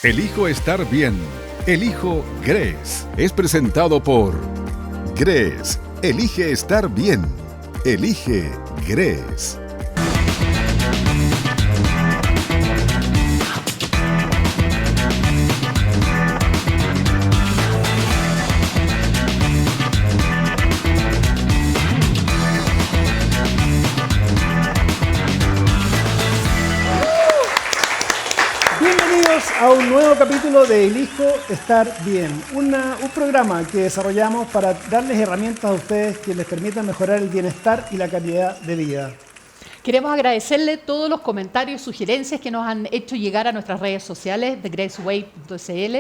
Elijo estar bien. Elijo Gress. Es presentado por Gress. Elige estar bien. Elige Gress. A un nuevo capítulo de Elijo Estar Bien, un programa que desarrollamos para darles herramientas a ustedes que les permitan mejorar el bienestar y la calidad de vida. Queremos agradecerle todos los comentarios y sugerencias que nos han hecho llegar a nuestras redes sociales de graceway.cl.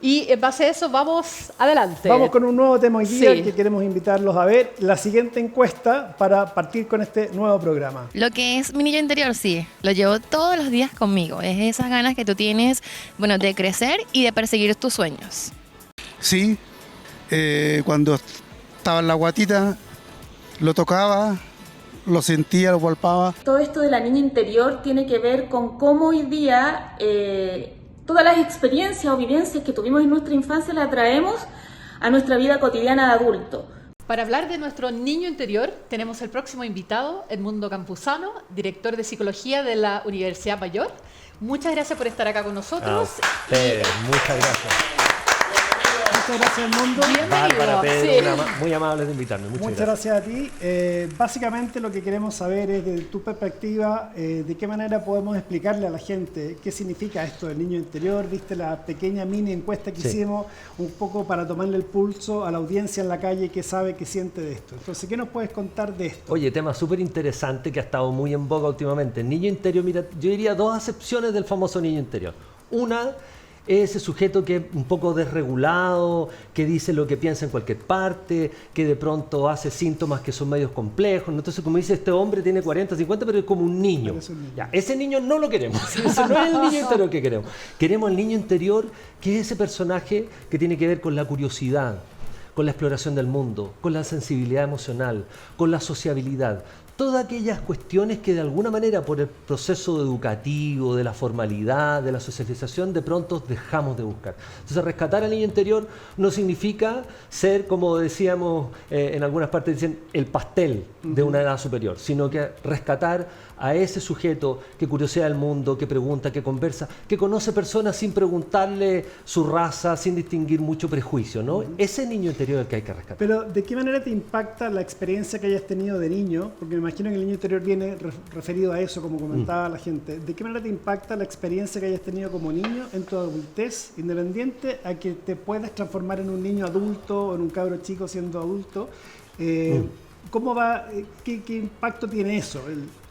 Y en base a eso, vamos adelante. Vamos con un nuevo tema hoy día Sí. que queremos invitarlos a ver. La siguiente encuesta para partir con este nuevo programa. Lo que es mi niño interior, sí, lo llevo todos los días conmigo. Es esas ganas que tú tienes, bueno, de crecer y de perseguir tus sueños. Sí, cuando estaba en la guatita, lo tocaba, lo sentía, lo palpaba. Todo esto de la niña interior tiene que ver con cómo hoy día todas las experiencias o vivencias que tuvimos en nuestra infancia las traemos a nuestra vida cotidiana de adulto. Para hablar de nuestro niño interior, tenemos el próximo invitado, Edmundo Campuzano, director de Psicología de la Universidad Mayor. Muchas gracias por estar acá con nosotros. Muchas gracias. Muchas gracias, Edmundo. Bárbara, Pedro, Sí. muy amables de invitarme. Muchas gracias a ti. Básicamente lo que queremos saber es, desde tu perspectiva, de qué manera podemos explicarle a la gente qué significa esto del niño interior. Viste la pequeña mini encuesta que hicimos, un poco para tomarle el pulso a la audiencia en la calle que sabe, que siente de esto. Entonces, ¿qué nos puedes contar de esto? Oye, tema súper interesante que ha estado muy en boga últimamente. El niño interior, mira, yo diría dos acepciones del famoso niño interior. Una, ese sujeto que es un poco desregulado, que dice lo que piensa en cualquier parte, que de pronto hace síntomas que son medios complejos. Entonces, como dice este hombre, tiene 40, 50, pero es como un niño. Ya, ese niño no lo queremos. Ese no es el niño interior que queremos. Queremos el niño interior, que es ese personaje que tiene que ver con la curiosidad, con la exploración del mundo, con la sensibilidad emocional, con la sociabilidad. Todas aquellas cuestiones que de alguna manera por el proceso educativo, de la formalidad, de la socialización, de pronto dejamos de buscar. Entonces, rescatar al niño interior no significa ser, como decíamos en algunas partes, dicen el pastel de una edad superior, sino que rescatar a ese sujeto que curiosea el mundo, que pregunta, que conversa, que conoce personas sin preguntarle su raza, sin distinguir mucho prejuicio, ¿no? Ese niño interior es el que hay que rescatar. Pero, ¿de qué manera te impacta la experiencia que hayas tenido de niño? Porque me imagino que el niño interior viene referido a eso, como comentaba la gente. ¿De qué manera te impacta la experiencia que hayas tenido como niño en tu adultez, independiente a que te puedas transformar en un niño adulto o en un cabro chico siendo adulto? ¿Cómo va? ¿Qué impacto tiene eso,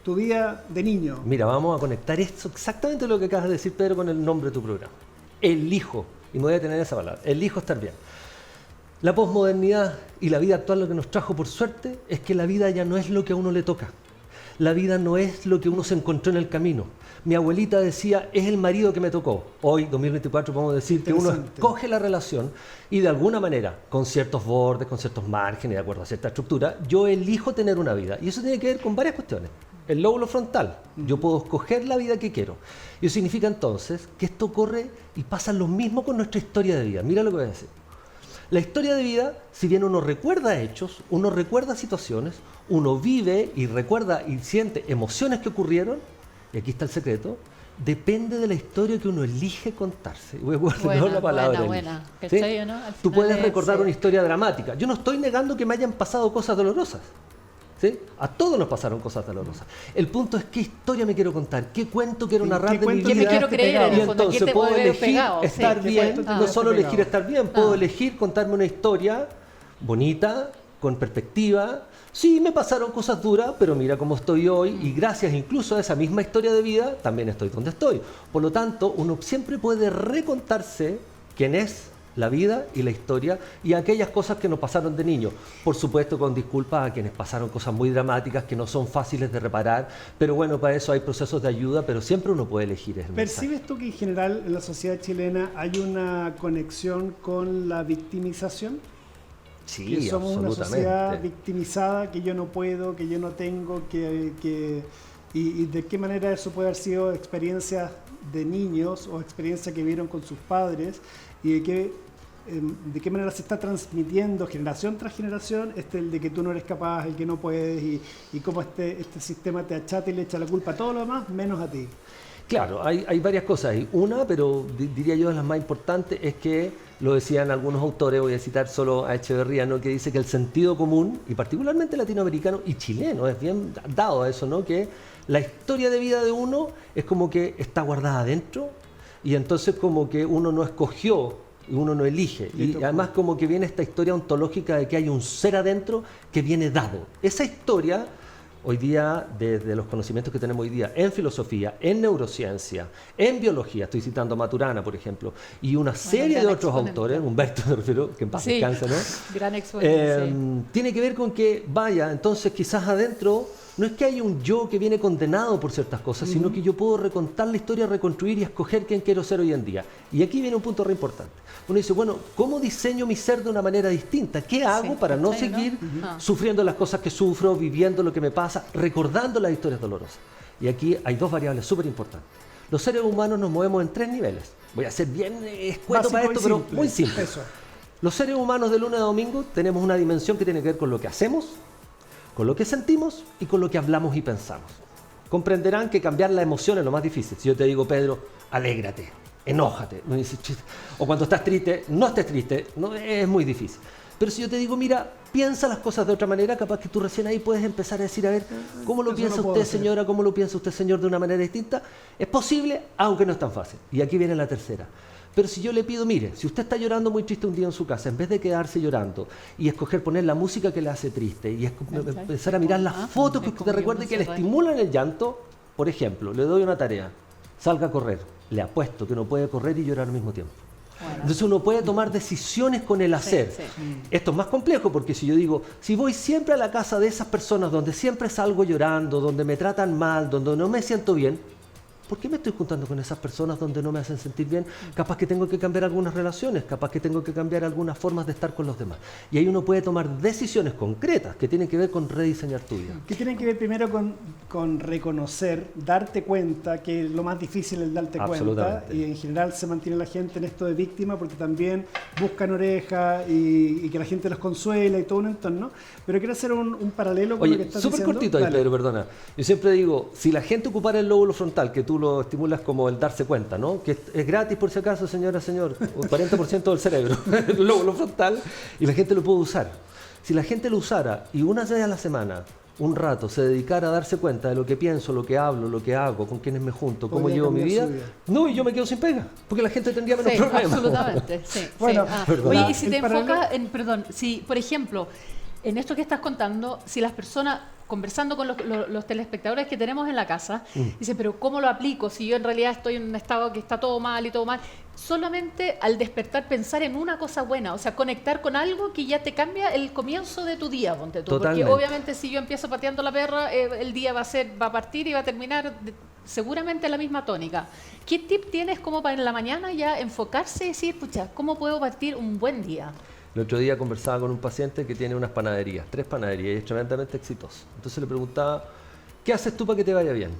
tu vida de niño? Mira, vamos a conectar esto, exactamente lo que acabas de decir, Pedro, con el nombre de tu programa. Elijo, y me voy a tener esa palabra, elijo estar bien. La posmodernidad y la vida actual lo que nos trajo, por suerte, es que la vida ya no es lo que a uno le toca. La vida no es lo que uno se encontró en el camino. Mi abuelita decía, es el marido que me tocó. Hoy, 2024, podemos decir que uno escoge la relación y de alguna manera, con ciertos bordes, con ciertos márgenes, de acuerdo a cierta estructura, yo elijo tener una vida. Y eso tiene que ver con varias cuestiones. El lóbulo frontal. Yo puedo escoger la vida que quiero. Y eso significa entonces que esto ocurre y pasa lo mismo con nuestra historia de vida. Mira lo que voy a decir. La historia de vida, si bien uno recuerda hechos, uno recuerda situaciones, uno vive y recuerda y siente emociones que ocurrieron, y aquí está el secreto, depende de la historia que uno elige contarse. Voy a guardar la palabra. Buena. ¿Sí? ¿No? Tú puedes recordar una historia dramática. Yo no estoy negando que me hayan pasado cosas dolorosas. ¿Sí? A todos nos pasaron cosas dolorosas. El punto es qué historia me quiero contar, qué cuento quiero narrar de mi vida. ¿Qué me quiero creer? En Y el fondo, entonces ¿qué te puedo puede haber elegir pegado? estar Sí. bien, no solo elegir estar bien, puedo elegir contarme una historia bonita, con perspectiva. Sí, me pasaron cosas duras, pero mira cómo estoy hoy y gracias incluso a esa misma historia de vida también estoy donde estoy. Por lo tanto, uno siempre puede recontarse quién es, la vida y la historia y aquellas cosas que nos pasaron de niño. Por supuesto, con disculpas a quienes pasaron cosas muy dramáticas que no son fáciles de reparar, pero bueno, para eso hay procesos de ayuda, pero siempre uno puede elegir. ¿Percibes tú que en general en la sociedad chilena hay una conexión con la victimización? Sí, que somos una absolutamente. sociedad victimizada, que yo no puedo, que yo no tengo, y de qué manera eso puede haber sido experiencias de niños o experiencia que vieron con sus padres y de qué manera se está transmitiendo generación tras generación el de que tú no eres capaz, el que no puedes y cómo este sistema te achata y le echa la culpa a todo lo demás menos a ti. Claro, hay varias cosas ahí. Una, pero diría yo de las más importantes, es que lo decían algunos autores, voy a citar solo a Echeverría, ¿no? Que dice que el sentido común, y particularmente latinoamericano y chileno, es bien dado a eso, ¿no? Que la historia de vida de uno es como que está guardada adentro y entonces como que uno no escogió y uno no elige. Y además como que viene esta historia ontológica de que hay un ser adentro que viene dado. Esa historia... Hoy día, desde los conocimientos que tenemos hoy día en filosofía, en neurociencia, en biología, estoy citando a Maturana, por ejemplo, y una serie de otros autores, Humberto me refiero, que en paz descanse, ¿no? Gran exponente, tiene que ver con que, vaya, entonces quizás adentro, no es que haya un yo que viene condenado por ciertas cosas, sino que yo puedo recontar la historia, reconstruir y escoger quién quiero ser hoy en día. Y aquí viene un punto re importante. Uno dice, bueno, ¿cómo diseño mi ser de una manera distinta? ¿Qué hago para no seguir sufriendo las cosas que sufro, viviendo lo que me pasa, recordando las historias dolorosas? Y aquí hay dos variables súper importantes. Los seres humanos nos movemos en 3 niveles. Voy a ser bien escueto para esto, pero muy simple. Eso. Los seres humanos de lunes a domingo tenemos una dimensión que tiene que ver con lo que hacemos, con lo que sentimos y con lo que hablamos y pensamos. Comprenderán que cambiar la emoción es lo más difícil. Si yo te digo, Pedro, alégrate, enójate, no dices, o cuando estás triste, no estés triste, no, es muy difícil. Pero si yo te digo, mira, piensa las cosas de otra manera, capaz que tú recién ahí puedes empezar a decir, a ver, ¿cómo lo piensa usted, señora? ¿Cómo lo piensa usted, señor, de una manera distinta? Es posible, aunque no es tan fácil. Y aquí viene la tercera. Pero si yo le pido, mire, si usted está llorando muy triste un día en su casa, en vez de quedarse llorando y escoger poner la música que le hace triste y empezar a mirar las fotos que usted recuerde que le estimulan el llanto, por ejemplo, le doy una tarea, salga a correr. Le apuesto que no puede correr y llorar al mismo tiempo. Bueno. Entonces uno puede tomar decisiones con el hacer. Esto es más complejo porque si yo digo, si voy siempre a la casa de esas personas donde siempre salgo llorando, donde me tratan mal, donde no me siento bien, ¿por qué me estoy juntando con esas personas donde no me hacen sentir bien? Capaz que tengo que cambiar algunas relaciones, capaz que tengo que cambiar algunas formas de estar con los demás. Y ahí uno puede tomar decisiones concretas que tienen que ver con rediseñar tu vida. Que tienen que ver primero con reconocer, darte cuenta, que lo más difícil es darte cuenta. Y en general se mantiene la gente en esto de víctima porque también buscan oreja y que la gente los consuela y todo un entorno. Pero quiero hacer un paralelo con lo que estás diciendo. Súper cortito ahí, Pedro, perdona. Yo siempre digo, si la gente ocupara el lóbulo frontal, que tú lo estimulas como el darse cuenta, ¿no? Que es gratis por si acaso, señora, señor, un 40% del cerebro, el lóbulo frontal, y la gente lo puede usar. Si la gente lo usara y una vez a la semana, un rato, se dedicara a darse cuenta de lo que pienso, lo que hablo, lo que hago, con quiénes me junto, cómo llevo mi vida, no, y yo me quedo sin pega, porque la gente tendría menos problemas. Absolutamente, sí. Bueno, oye, y si te enfocas en, si, por ejemplo, en esto que estás contando, si las personas, conversando con los telespectadores que tenemos en la casa, dicen, pero ¿cómo lo aplico si yo en realidad estoy en un estado que está todo mal y todo mal? Solamente al despertar pensar en una cosa buena, o sea, conectar con algo que ya te cambia el comienzo de tu día, ponte tú. Porque obviamente si yo empiezo pateando la perra, el día va a partir y va a terminar seguramente la misma tónica. ¿Qué tip tienes como para en la mañana ya enfocarse y decir, pucha, ¿cómo puedo partir un buen día? El otro día conversaba con un paciente que tiene unas panaderías, 3 panaderías, y es tremendamente exitoso. Entonces le preguntaba, ¿qué haces tú para que te vaya bien?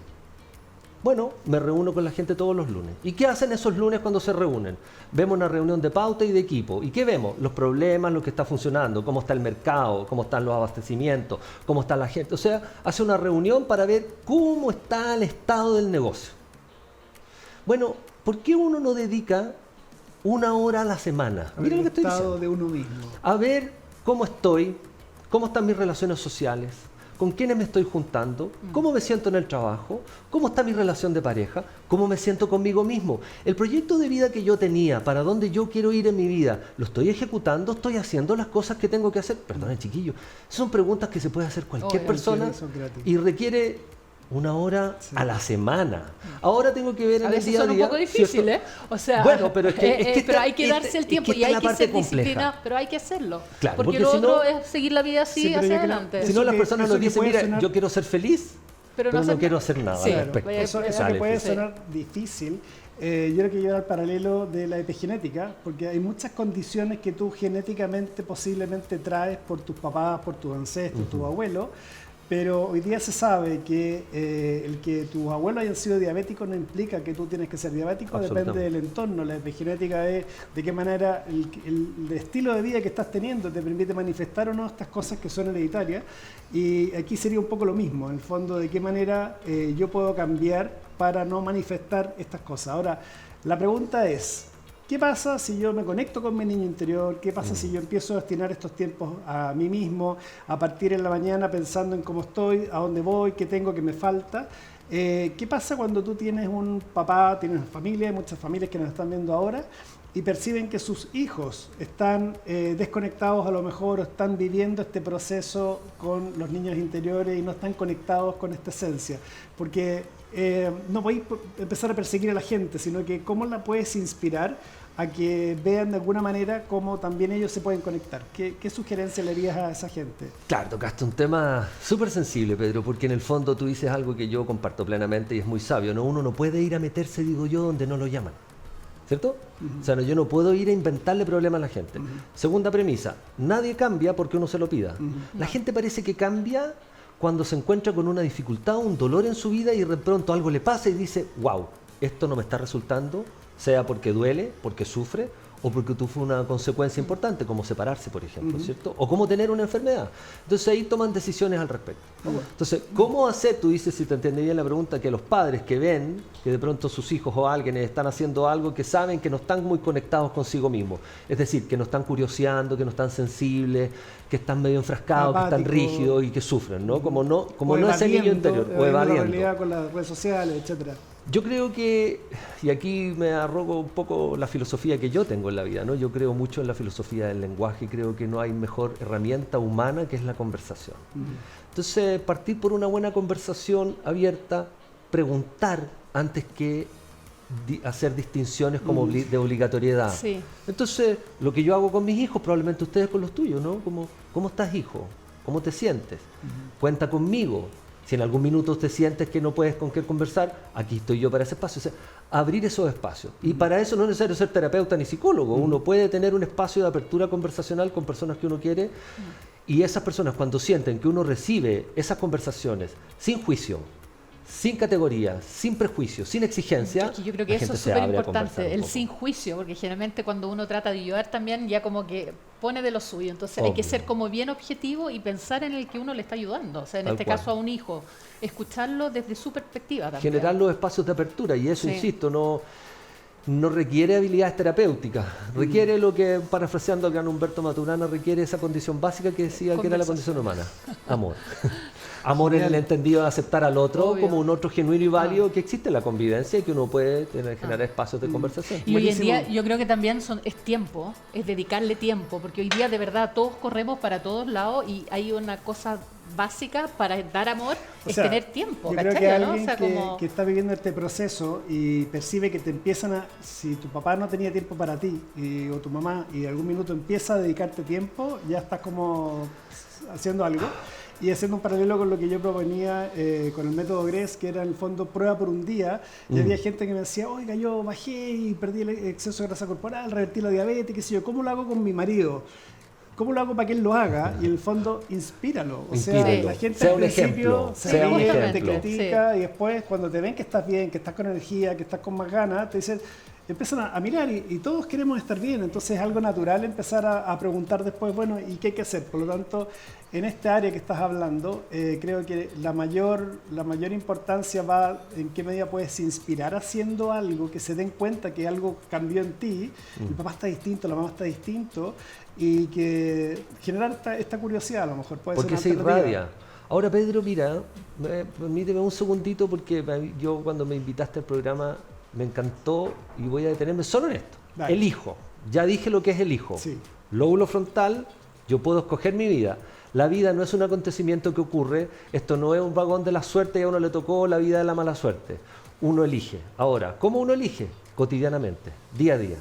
Bueno, me reúno con la gente todos los lunes. ¿Y qué hacen esos lunes cuando se reúnen? Vemos una reunión de pauta y de equipo. ¿Y qué vemos? Los problemas, lo que está funcionando, cómo está el mercado, cómo están los abastecimientos, cómo está la gente. O sea, hace una reunión para ver cómo está el estado del negocio. Bueno, ¿por qué uno no dedica 1 hora a la semana? Mira lo que estoy diciendo. De uno mismo. A ver cómo estoy, cómo están mis relaciones sociales, con quiénes me estoy juntando, cómo me siento en el trabajo, cómo está mi relación de pareja, cómo me siento conmigo mismo. El proyecto de vida que yo tenía, para dónde yo quiero ir en mi vida, ¿lo estoy ejecutando? ¿Estoy haciendo las cosas que tengo que hacer? Perdón, chiquillo, son preguntas que se puede hacer cualquier persona y requiere 1 hora a la semana. Ahora tengo que ver en el día a día. Es un poco difícil, ¿eh? O sea, bueno, pero es que pero hay que darse el tiempo y hay que ser disciplinado, pero hay que hacerlo. Claro, porque lo otro es seguir la vida así hacia adelante. Si no, las personas nos dicen, mira, yo quiero ser feliz, pero no quiero hacer nada al respecto. Eso que puede sonar difícil. Yo creo que llevar al paralelo de la epigenética, porque hay muchas condiciones que tú genéticamente posiblemente traes por tus papás, por tus ancestros, tus abuelos, Pero hoy día se sabe que el que tus abuelos hayan sido diabéticos no implica que tú tienes que ser diabético, depende del entorno. La epigenética es de qué manera el estilo de vida que estás teniendo te permite manifestar o no estas cosas que son hereditarias. Y aquí sería un poco lo mismo, en el fondo, de qué manera yo puedo cambiar para no manifestar estas cosas. Ahora, la pregunta es, ¿qué pasa si yo me conecto con mi niño interior? ¿Qué pasa si yo empiezo a destinar estos tiempos a mí mismo, a partir en la mañana pensando en cómo estoy, a dónde voy, qué tengo, qué me falta? ¿Qué pasa cuando tú tienes un papá, tienes una familia, hay muchas familias que nos están viendo ahora, y perciben que sus hijos están desconectados a lo mejor o están viviendo este proceso con los niños interiores y no están conectados con esta esencia? Porque no podéis empezar a perseguir a la gente, sino que cómo la puedes inspirar a que vean de alguna manera cómo también ellos se pueden conectar. ¿Qué sugerencia le harías a esa gente? Claro, tocaste un tema súper sensible, Pedro, porque en el fondo tú dices algo que yo comparto plenamente y es muy sabio, ¿no? Uno no puede ir a meterse, digo yo, donde no lo llaman, ¿cierto? O sea, yo no puedo ir a inventarle problemas a la gente. Segunda premisa, nadie cambia porque uno se lo pida. La gente parece que cambia cuando se encuentra con una dificultad, un dolor en su vida y de pronto algo le pasa y dice, wow, esto no me está resultando, sea porque duele, porque sufre o porque tuvo una consecuencia importante, como separarse, por ejemplo, ¿cierto? O como tener una enfermedad. Entonces ahí toman decisiones al respecto. Entonces, ¿cómo hacer? Tú dices, si te entendí bien la pregunta, que los padres que ven que de pronto sus hijos o alguien están haciendo algo que saben que no están muy conectados consigo mismos. Es decir, que no están curioseando, que no están sensibles, que están medio enfrascados, apático, que están rígidos y que sufren, ¿no? Como no es el niño interior, o evadiendo. la realidad con las redes sociales, etcétera. Yo creo que, y aquí me arrogo un poco la filosofía que yo tengo en la vida, ¿no? Yo creo mucho en la filosofía del lenguaje y creo que no hay mejor herramienta humana que es la conversación. Entonces, partir por una buena conversación abierta, preguntar antes que hacer distinciones como de obligatoriedad. Sí. Entonces, lo que yo hago con mis hijos, probablemente ustedes con los tuyos, ¿no? Como, ¿cómo estás, hijo? ¿Cómo te sientes? Cuenta conmigo. Si en algún minuto te sientes que no puedes con qué conversar, aquí estoy yo para ese espacio. O sea, abrir esos espacios. Y para eso no es necesario ser terapeuta ni psicólogo. Uno puede tener un espacio de apertura conversacional con personas que uno quiere. Y esas personas, cuando sienten que uno recibe esas conversaciones sin juicio, sin categoría, sin prejuicio, sin exigencia, yo creo que la eso gente es se súper abre a importante, conversar un el poco. sin juicio, porque generalmente cuando uno trata de ayudar también ya como que pone de lo suyo, entonces hay que Obvio. ser como bien objetivo y pensar en el que uno le está ayudando, o sea, en Tal este cual. caso a un hijo, escucharlo desde su perspectiva también. Generar los espacios de apertura, y eso, Sí. insisto, no requiere habilidades terapéuticas, requiere lo que, parafraseando al gran Humberto Maturana, requiere esa condición básica que decía que era la condición humana, amor. Amor en el entendido de aceptar al otro Obvio. como un otro genuino y válido, que existe en la convivencia y que uno puede generar espacios de conversación. Y hoy en Buenísimo. día yo creo que también es tiempo, es dedicarle tiempo, porque hoy día de verdad todos corremos para todos lados y hay una cosa básica para dar amor, O es sea, tener tiempo, yo creo ¿cachai? que ¿no? alguien O sea, como... que está viviendo este proceso y percibe que te empiezan a... Si tu papá no tenía tiempo para ti o tu mamá y algún minuto empieza a dedicarte tiempo, ya estás como haciendo algo. Y haciendo un paralelo con lo que yo proponía con el método GRES, que era en el fondo prueba por un día, y había gente que me decía, oiga, yo bajé y perdí el exceso de grasa corporal, revertí la diabetes, qué sé yo, ¿cómo lo hago con mi marido? ¿Cómo lo hago para que él lo haga? Y en el fondo, inspíralo. O sea, Inspíralo. la gente Sea al un principio ejemplo, se sea un ríe, te ejemplo. critica, y después cuando te ven que estás bien, que estás con energía, que estás con más ganas, te dicen... Empiezan a mirar y todos queremos estar bien, entonces es algo natural empezar a preguntar después, bueno, ¿y qué hay que hacer? Por lo tanto, en esta área que estás hablando, creo que la mayor importancia va en qué medida puedes inspirar haciendo algo, que se den cuenta que algo cambió en ti, el papá está distinto, la mamá está distinto, y que generar esta curiosidad a lo mejor puede Porque ser se una alternativa. irradia. Ahora, Pedro, mira, permíteme un segundito porque yo cuando me invitaste al programa me encantó y voy a detenerme solo en esto. Dale. El hijo. Ya dije lo que es el hijo. Sí. Lóbulo frontal, yo puedo escoger mi vida. La vida no es un acontecimiento que ocurre, esto no es un vagón de la suerte y a uno le tocó la vida de la mala suerte. Uno elige. Ahora, ¿cómo uno elige? Cotidianamente, día a día.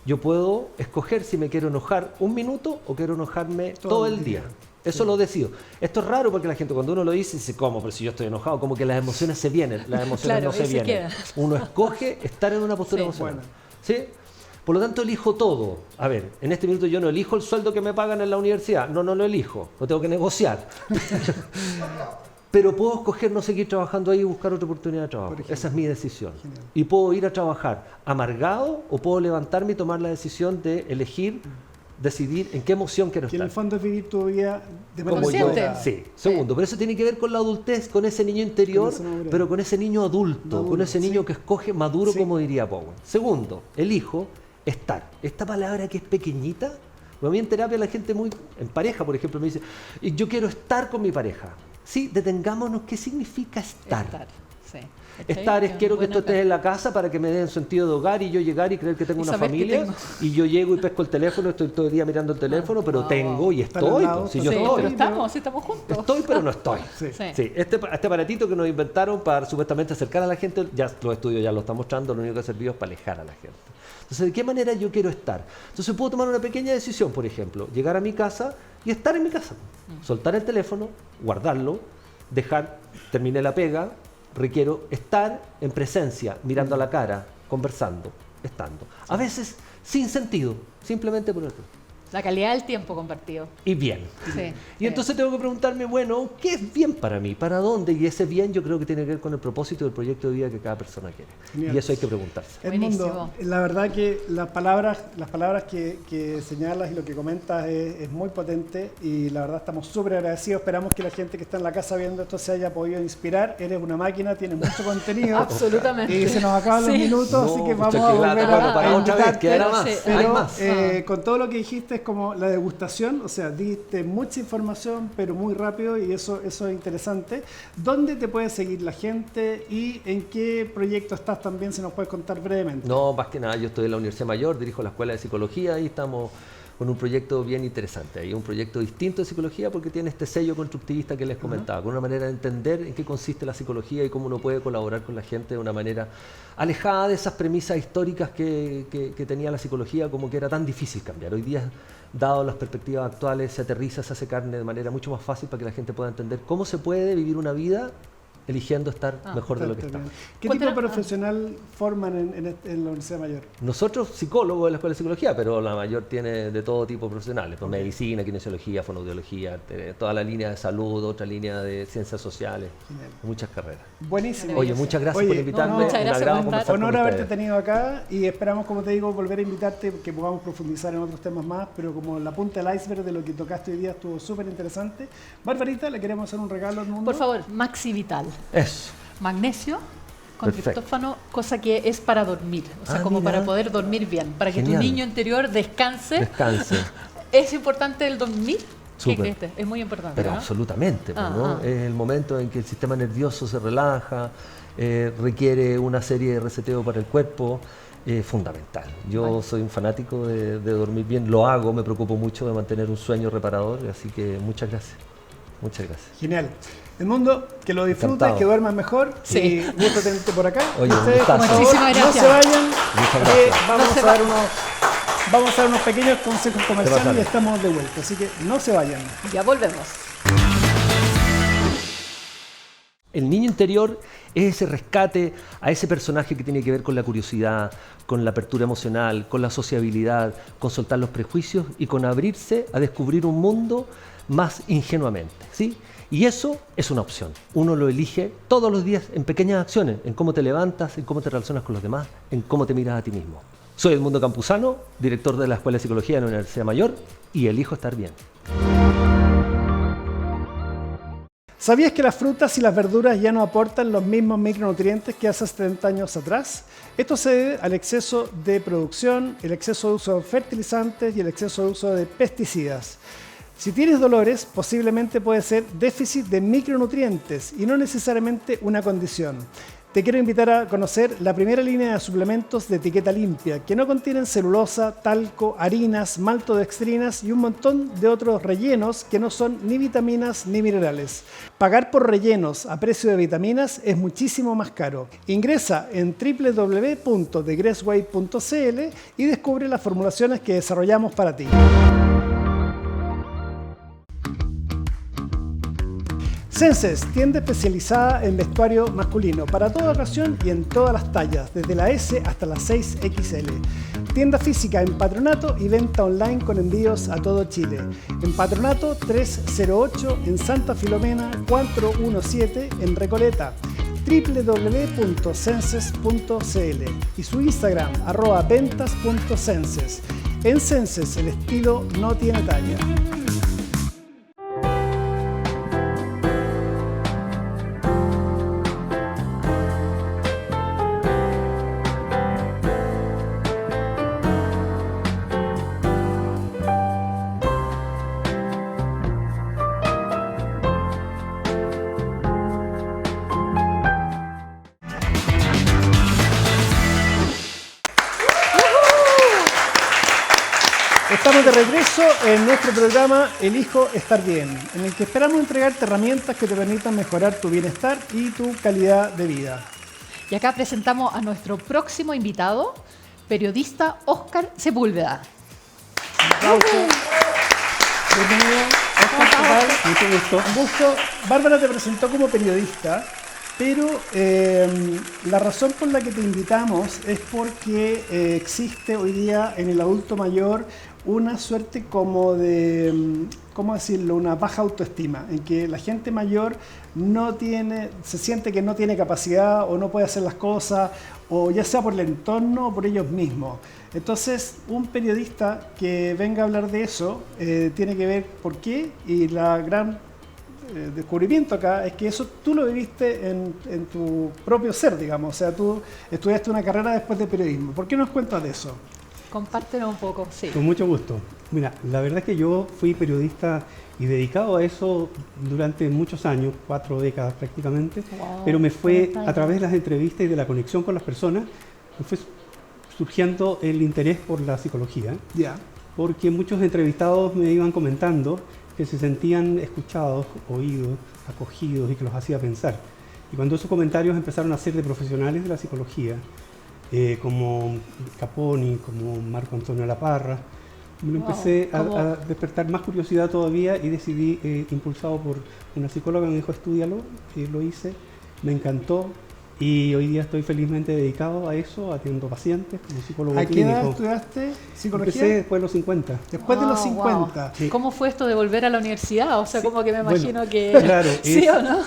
Yo puedo escoger si me quiero enojar un minuto o quiero enojarme todo el día. Eso lo decido. Esto es raro porque la gente cuando uno lo dice ¿cómo? Pero si yo estoy enojado, como que las emociones se vienen, las emociones Claro, no se y se vienen. queda. Uno escoge estar en una postura Sí. emocional. Bueno. ¿Sí? Por lo tanto, elijo todo. A ver, en este minuto yo no elijo el sueldo que me pagan en la universidad. No lo elijo. Lo tengo que negociar. pero puedo escoger no seguir trabajando ahí y buscar otra oportunidad de trabajo. Esa es mi decisión. Genial. Y puedo ir a trabajar amargado o puedo levantarme y tomar la decisión de elegir, decidir en qué emoción quiero Que en estar. el fondo es vivir tu vida de manera Como yo. Consciente. Sí. Segundo, pero eso tiene que ver con la adultez, con ese niño interior, Con esa madurez. pero con ese niño adulto, Maduro, con ese niño sí. que escoge maduro, Sí. como diría Bowen. Segundo, elijo estar. Esta palabra que es pequeñita, a mí en terapia la gente en pareja, por ejemplo, me dice, "Y yo quiero estar con mi pareja". Sí, detengámonos, ¿qué significa estar? Sí. Estar es quiero que Bueno, tú estés en la casa para que me den sentido de hogar y yo llegar y creer que tengo Y una saber que familia tengo. y yo llego y pesco el teléfono, estoy todo el día mirando el teléfono, pero no. tengo y Está al estoy. lado, Pues, si está yo Sí, al estoy. pero estamos juntos. Estoy, pero no estoy. Sí. Sí. Sí, este aparatito que nos inventaron para supuestamente acercar a la gente, ya los estudios ya lo están mostrando, lo único que ha servido es para alejar a la gente. Entonces, ¿de qué manera yo quiero estar? Entonces puedo tomar una pequeña decisión, por ejemplo, llegar a mi casa y estar en mi casa. Soltar el teléfono, guardarlo, terminé la pega, requiero estar en presencia, mirando a la cara, conversando, estando. A veces sin sentido, simplemente por eso. La calidad del tiempo compartido. Y bien. Sí. Y entonces tengo que preguntarme, bueno, ¿qué es bien para mí? ¿Para dónde? Y ese bien yo creo que tiene que ver con el propósito del proyecto de vida que cada persona quiere. Genial. Y eso hay que preguntarse. Edmundo, Buenísimo. la verdad que las palabras que señalas y lo que comentas es muy potente y la verdad estamos súper agradecidos. Esperamos que la gente que está en la casa viendo esto se haya podido inspirar. Eres una máquina, tienes mucho contenido. Absolutamente. Y se nos acaban los Sí. minutos, No, así que pucha, vamos qué a volver lata. Bueno, para a otra vez, invitarte. quedará más. Sí, Hay Pero más. con todo lo que dijiste es como la degustación, o sea, diste mucha información, pero muy rápido y eso es interesante. ¿Dónde te puede seguir la gente y en qué proyecto estás también, si nos puedes contar brevemente? No, más que nada, yo estoy en la Universidad Mayor, dirijo la Escuela de Psicología y estamos con un proyecto bien interesante. Hay un proyecto distinto de psicología porque tiene este sello constructivista que les comentaba, con una manera de entender en qué consiste la psicología y cómo uno puede colaborar con la gente de una manera alejada de esas premisas históricas que tenía la psicología, como que era tan difícil cambiar. Hoy día, dado las perspectivas actuales, se aterriza, se hace carne de manera mucho más fácil para que la gente pueda entender cómo se puede vivir una vida eligiendo estar mejor de lo que Está está. bien. ¿Qué Cuéntanos- tipo de profesional forman en la Universidad Mayor? Nosotros, psicólogos de la Escuela de Psicología, pero la mayor tiene de todo tipo de profesionales, pues medicina, kinesiología, fonoaudiología, toda la línea de salud, otra línea de ciencias sociales, Genial. muchas carreras. Buenísimo. Oye, muchas gracias Oye, por invitarme, no, muchas un gracias agrado por conversar Honor con haberte ustedes. tenido acá y esperamos, como te digo, volver a invitarte que podamos profundizar en otros temas más, pero como la punta del iceberg de lo que tocaste hoy día estuvo súper interesante. Barbarita, le queremos hacer un regalo al mundo. Por favor, Maxi Vital. Eso. Magnesio con Perfecto. triptófano, cosa que es para dormir, o sea, como mira. para poder dormir bien, para que Genial. tu niño interior descanse. Descanse. ¿Es importante el dormir? ¿Qué Súper. crees? Es muy importante, Pero ¿no? absolutamente, pues, Ah, ¿no? ah. Es el momento en que el sistema nervioso se relaja, requiere una serie de reseteo para el cuerpo, fundamental. Yo Vale. soy un fanático de dormir bien, lo hago, me preocupo mucho de mantener un sueño reparador, así que muchas gracias. Muchas gracias. Genial. El mundo, que lo disfrutes, Encantado. que duermas mejor. Sí. Y gusto tenerte por acá. Oye, Y ustedes, un por gustazo. favor, Muchísimas no gracias. se vayan. Muchas que gracias. vamos, No se a dar vayan. vamos a dar unos pequeños consejos comerciales pasaron. y estamos de vuelta. Así que no se vayan. Ya volvemos. El niño interior es ese rescate a ese personaje que tiene que ver con la curiosidad, con la apertura emocional, con la sociabilidad, con soltar los prejuicios y con abrirse a descubrir un mundo más ingenuamente, ¿sí? Y eso es una opción. Uno lo elige todos los días en pequeñas acciones, en cómo te levantas, en cómo te relacionas con los demás, en cómo te miras a ti mismo. Soy Edmundo Campuzano, director de la Escuela de Psicología de la Universidad Mayor y elijo estar bien. ¿Sabías que las frutas y las verduras ya no aportan los mismos micronutrientes que hace 70 años atrás? Esto se debe al exceso de producción, el exceso de uso de fertilizantes y el exceso de uso de pesticidas. Si tienes dolores, posiblemente puede ser déficit de micronutrientes y no necesariamente una condición. Te quiero invitar a conocer la primera línea de suplementos de etiqueta limpia, que no contienen celulosa, talco, harinas, maltodextrinas y un montón de otros rellenos que no son ni vitaminas ni minerales. Pagar por rellenos a precio de vitaminas es muchísimo más caro. Ingresa en www.thegressway.cl y descubre las formulaciones que desarrollamos para ti. Senses, tienda especializada en vestuario masculino para toda ocasión y en todas las tallas, desde la S hasta la 6XL. tienda física en Patronato y venta online con envíos a todo Chile. En Patronato 308, en Santa Filomena 417, en Recoleta, www.censes.cl y su Instagram @ventas.censes. En Censes el estilo no tiene talla. Estamos de regreso en nuestro programa Elijo Estar Bien, en el que esperamos entregarte herramientas que te permitan mejorar tu bienestar y tu calidad de vida. Y acá presentamos a nuestro próximo invitado, periodista Óscar Sepúlveda. Bienvenido, Óscar, ¿qué tal? Mucho gusto. Un gusto. Bárbara te presentó como periodista, pero la razón por la que te invitamos es porque existe hoy día en el adulto mayor una suerte como de, ¿cómo decirlo?, una baja autoestima, en que la gente mayor se siente que no tiene capacidad o no puede hacer las cosas, o ya sea por el entorno o por ellos mismos. Entonces, un periodista que venga a hablar de eso tiene que ver por qué, y la gran descubrimiento acá es que eso tú lo viviste en tu propio ser, digamos. O sea, tú estudiaste una carrera después de periodismo. ¿Por qué nos cuentas de eso? Compártenos un poco, sí. Con mucho gusto. Mira, la verdad es que yo fui periodista y dedicado a eso durante muchos años, 4 décadas prácticamente, pero me fue a través de las entrevistas y de la conexión con las personas, me fue surgiendo el interés por la psicología, Ya. porque muchos entrevistados me iban comentando que se sentían escuchados, oídos, acogidos y que los hacía pensar. Y cuando esos comentarios empezaron a ser de profesionales de la psicología, como Caponi, como Marco Antonio Laparra, me empecé a despertar más curiosidad todavía y decidí, impulsado por una psicóloga, me dijo estudialo, lo hice, me encantó y hoy día estoy felizmente dedicado a eso, atiendo pacientes como psicólogo ¿A qué clínico. edad estudiaste psicología? Empecé después de los 50. Después de los 50. Sí. ¿Cómo fue esto de volver a la universidad? O sea, como que me imagino Bueno, que... claro, ¿Sí o no?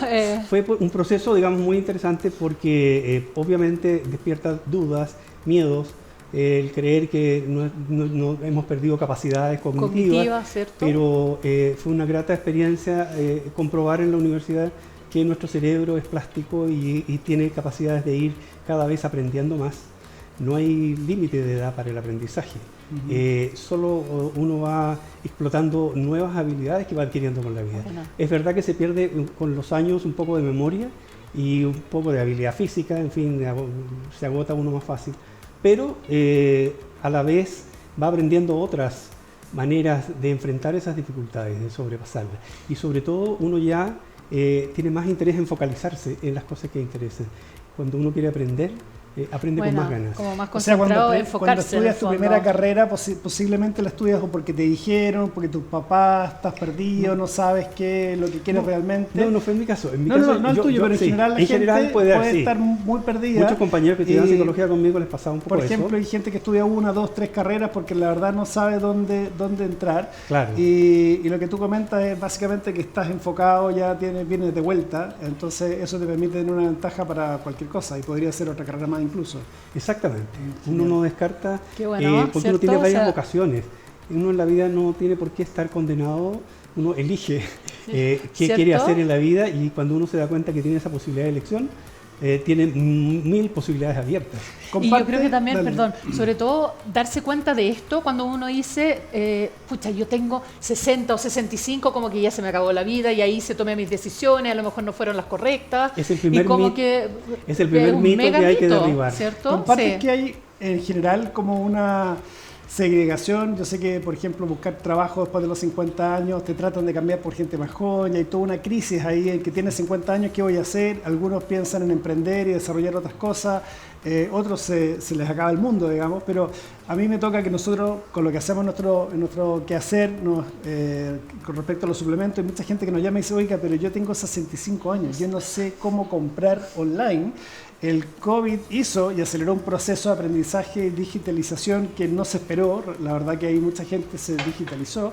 Fue un proceso, digamos, muy interesante porque obviamente despierta dudas, miedos, el creer que no hemos perdido capacidades cognitivas, ¿cierto? pero fue una grata experiencia comprobar en la universidad que nuestro cerebro es plástico y tiene capacidades de ir cada vez aprendiendo más. No hay límite de edad para el aprendizaje. Solo uno va explotando nuevas habilidades que va adquiriendo con la vida. Bueno. Es verdad que se pierde con los años un poco de memoria y un poco de habilidad física, en fin, se agota uno más fácil. Pero a la vez va aprendiendo otras maneras de enfrentar esas dificultades, de sobrepasarlas. Y sobre todo uno ya tiene más interés en focalizarse en las cosas que interesan. Cuando uno quiere aprender, aprende con más ganas. Como más O sea, concentrado, cuando enfocarse estudias tu primera carrera, posiblemente la estudias o porque te dijeron, porque tus papás estás perdido, no sabes qué lo que quieres realmente. No fue en mi caso. En mi No, caso, no el tuyo, pero en sí, general la en gente general puede sí. estar muy perdida. Muchos compañeros que estudian psicología conmigo les pasaba un poco Por ejemplo, eso. hay gente que estudia 1, 2, 3 carreras porque la verdad no sabe dónde entrar. Claro. Y lo que tú comentas es básicamente que estás enfocado, ya vienes de vuelta, entonces eso te permite tener una ventaja para cualquier cosa y podría ser otra carrera más incluso. Exactamente. Uno no descarta Qué bueno, porque ¿cierto? uno tiene varias O sea, vocaciones. Uno en la vida no tiene por qué estar condenado. Uno elige qué ¿cierto? quiere hacer en la vida y cuando uno se da cuenta que tiene esa posibilidad de elección, tiene 1000 posibilidades abiertas. Y yo creo que también, Dale. perdón, sobre todo darse cuenta de esto cuando uno dice, pucha, yo tengo 60 o 65, como que ya se me acabó la vida y ahí se tomé mis decisiones, a lo mejor no fueron las correctas. Es el primer y como mito- que es el primer un mito mega que hay que mito, derribar. ¿cierto? Compartes Sí. que hay en general como una segregación. Yo sé que, por ejemplo, buscar trabajo después de los 50 años, te tratan de cambiar por gente más joven, y hay toda una crisis ahí en que tiene 50 años, ¿qué voy a hacer? Algunos piensan en emprender y desarrollar otras cosas, otros se les acaba el mundo, digamos, pero a mí me toca que nosotros, con lo que hacemos en nuestro quehacer, con respecto a los suplementos, hay mucha gente que nos llama y dice, oiga, pero yo tengo 65 años, yo no sé cómo comprar online. el COVID hizo y aceleró un proceso de aprendizaje y digitalización que no se esperó. La verdad que hay mucha gente se digitalizó.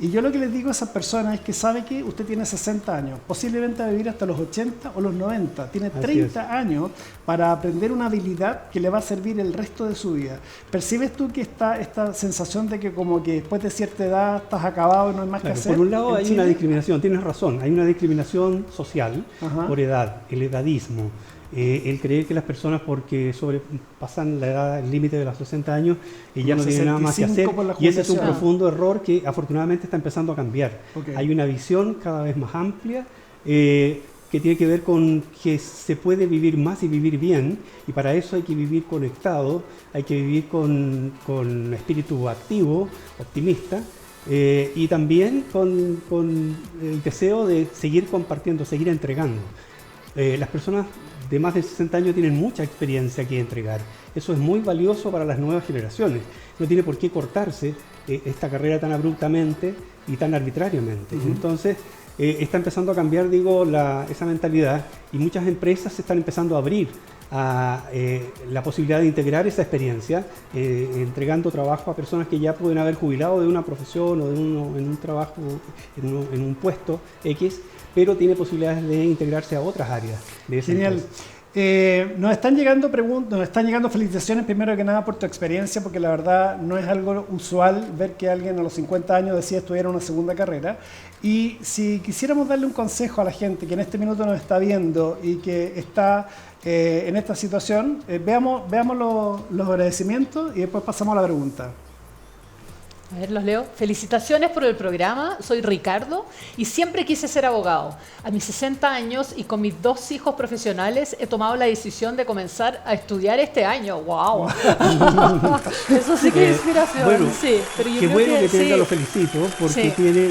Y yo lo que les digo a esas personas es que sabe que usted tiene 60 años, posiblemente va a vivir hasta los 80 o los 90. Tiene 30 años para aprender una habilidad que le va a servir el resto de su vida. ¿Percibes tú que esta sensación de que como que después de cierta edad estás acabado y no hay más que hacer? Por un lado hay Chile? una discriminación, tienes razón, hay una discriminación social por edad, el edadismo. El creer que las personas porque sobrepasan la edad, el límite de los 60 años y ya no tienen nada más que hacer, y ese es un profundo error que afortunadamente está empezando a cambiar. Hay una visión cada vez más amplia que tiene que ver con que se puede vivir más y vivir bien, y para eso hay que vivir conectado, hay que vivir con espíritu activo, optimista, y también con el deseo de seguir compartiendo, seguir entregando. Las personas de más de 60 años tienen mucha experiencia que entregar. Eso es muy valioso para las nuevas generaciones. No tiene por qué cortarse esta carrera tan abruptamente y tan arbitrariamente. Entonces, está empezando a cambiar, digo, esa mentalidad, y muchas empresas se están empezando a abrir a la posibilidad de integrar esa experiencia, entregando trabajo a personas que ya pueden haber jubilado de una profesión o en un trabajo, en un puesto X, pero tiene posibilidades de integrarse a otras áreas de esa Genial. Nos están llegando preguntas, nos están llegando felicitaciones primero que nada por tu experiencia, porque la verdad no es algo usual ver que alguien a los 50 años decide estudiar una segunda carrera. Y si quisiéramos darle un consejo a la gente que en este minuto nos está viendo y que está en esta situación, veamos los agradecimientos y después pasamos a la pregunta. A ver, los leo. Felicitaciones por el programa. Soy Ricardo y siempre quise ser abogado. A mis 60 años y con mis 2 hijos profesionales he tomado la decisión de comenzar a estudiar este año. ¡Wow! Eso sí que es inspiración. Bueno, sí, pero yo qué creo bueno que tenga, sí. lo felicito, porque tiene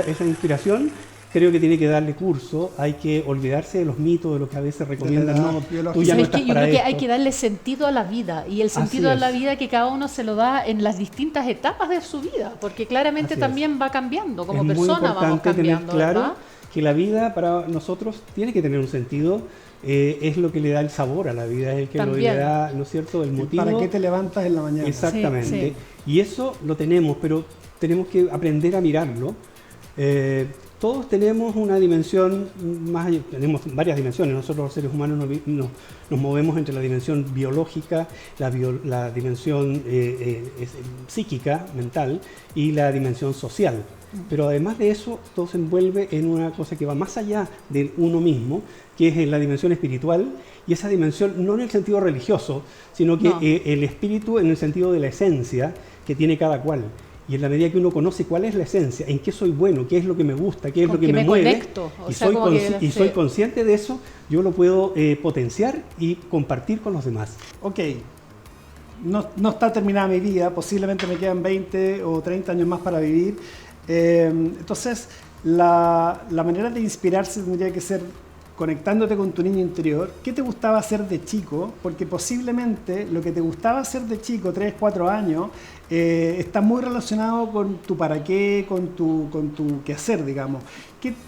esa inspiración. Creo que tiene que darle curso, hay que olvidarse de los mitos, de lo que a veces recomiendan. No, tú ya no estás yo para creo que esto. hay que darle sentido a la vida, y el sentido a la vida que cada uno se lo da en las distintas etapas de su vida, porque claramente Así también va cambiando, como es persona muy vamos importante cambiando, tener claro ¿verdad? que la vida para nosotros tiene que tener un sentido, es lo que le da el sabor a la vida, es el que le da, ¿no es cierto?, el motivo. ¿Para qué te levantas en la mañana? Exactamente. Y eso lo tenemos, pero tenemos que aprender a mirarlo. Todos tenemos una dimensión más, tenemos varias dimensiones. Nosotros los seres humanos nos movemos entre la dimensión biológica, la dimensión psíquica, mental, y la dimensión social. Pero además de eso, todo se envuelve en una cosa que va más allá de uno mismo, que es en la dimensión espiritual, y esa dimensión no en el sentido religioso, sino que el espíritu en el sentido de la esencia que tiene cada cual. Y en la medida que uno conoce cuál es la esencia, en qué soy bueno, qué es lo que me gusta, qué es lo que me mueve, soy consciente de eso, yo lo puedo potenciar y compartir con los demás. Ok, no está terminada mi vida, posiblemente me quedan 20 o 30 años más para vivir. Entonces, la manera de inspirarse tendría que ser conectándote con tu niño interior. ¿Qué te gustaba hacer de chico? Porque posiblemente lo que te gustaba hacer de chico, 3, 4 años, está muy relacionado con tu para qué, con tu quehacer, digamos.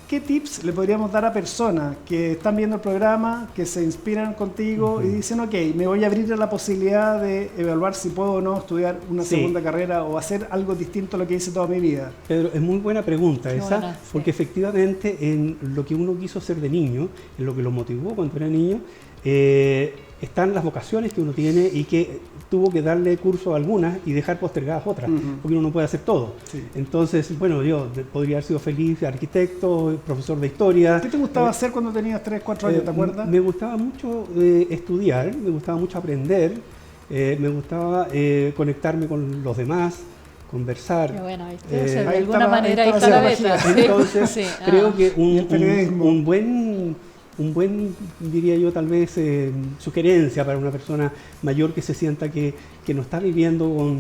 ¿Qué tips le podríamos dar a personas que están viendo el programa, que se inspiran contigo y dicen, ok, me voy a abrir a la posibilidad de evaluar si puedo o no estudiar una segunda carrera o hacer algo distinto a lo que hice toda mi vida? Pedro, es muy buena pregunta esa, buena, porque efectivamente en lo que uno quiso ser de niño, en lo que lo motivó cuando era niño, están las vocaciones que uno tiene y que tuvo que darle curso a algunas y dejar postergadas otras, porque uno no puede hacer todo. Sí. Entonces, bueno, yo podría haber sido feliz arquitecto, profesor de historia. ¿Qué te gustaba hacer cuando tenías 3, 4 años, te acuerdas? Me gustaba mucho estudiar, me gustaba mucho aprender, me gustaba conectarme con los demás, conversar. Qué bueno, ¿viste? De alguna manera ahí está la beta. Entonces, creo que un buen, diría yo, tal vez, sugerencia para una persona mayor que se sienta que no está viviendo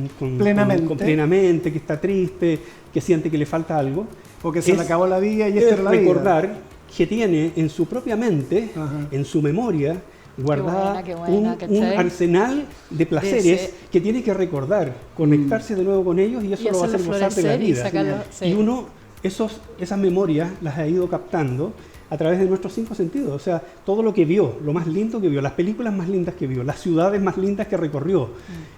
plenamente, que está triste, que siente que le falta algo. O que se le acabó la vida y esta era la vida. Recordar que tiene en su propia mente, en su memoria, guardada un arsenal de placeres que tiene que recordar, conectarse de nuevo con ellos, y eso lo va a hacer gozar de la vida. Y uno, esas memorias las ha ido captando a través de nuestros 5 sentidos. O sea, todo lo que vio, lo más lindo que vio, las películas más lindas que vio, las ciudades más lindas que recorrió,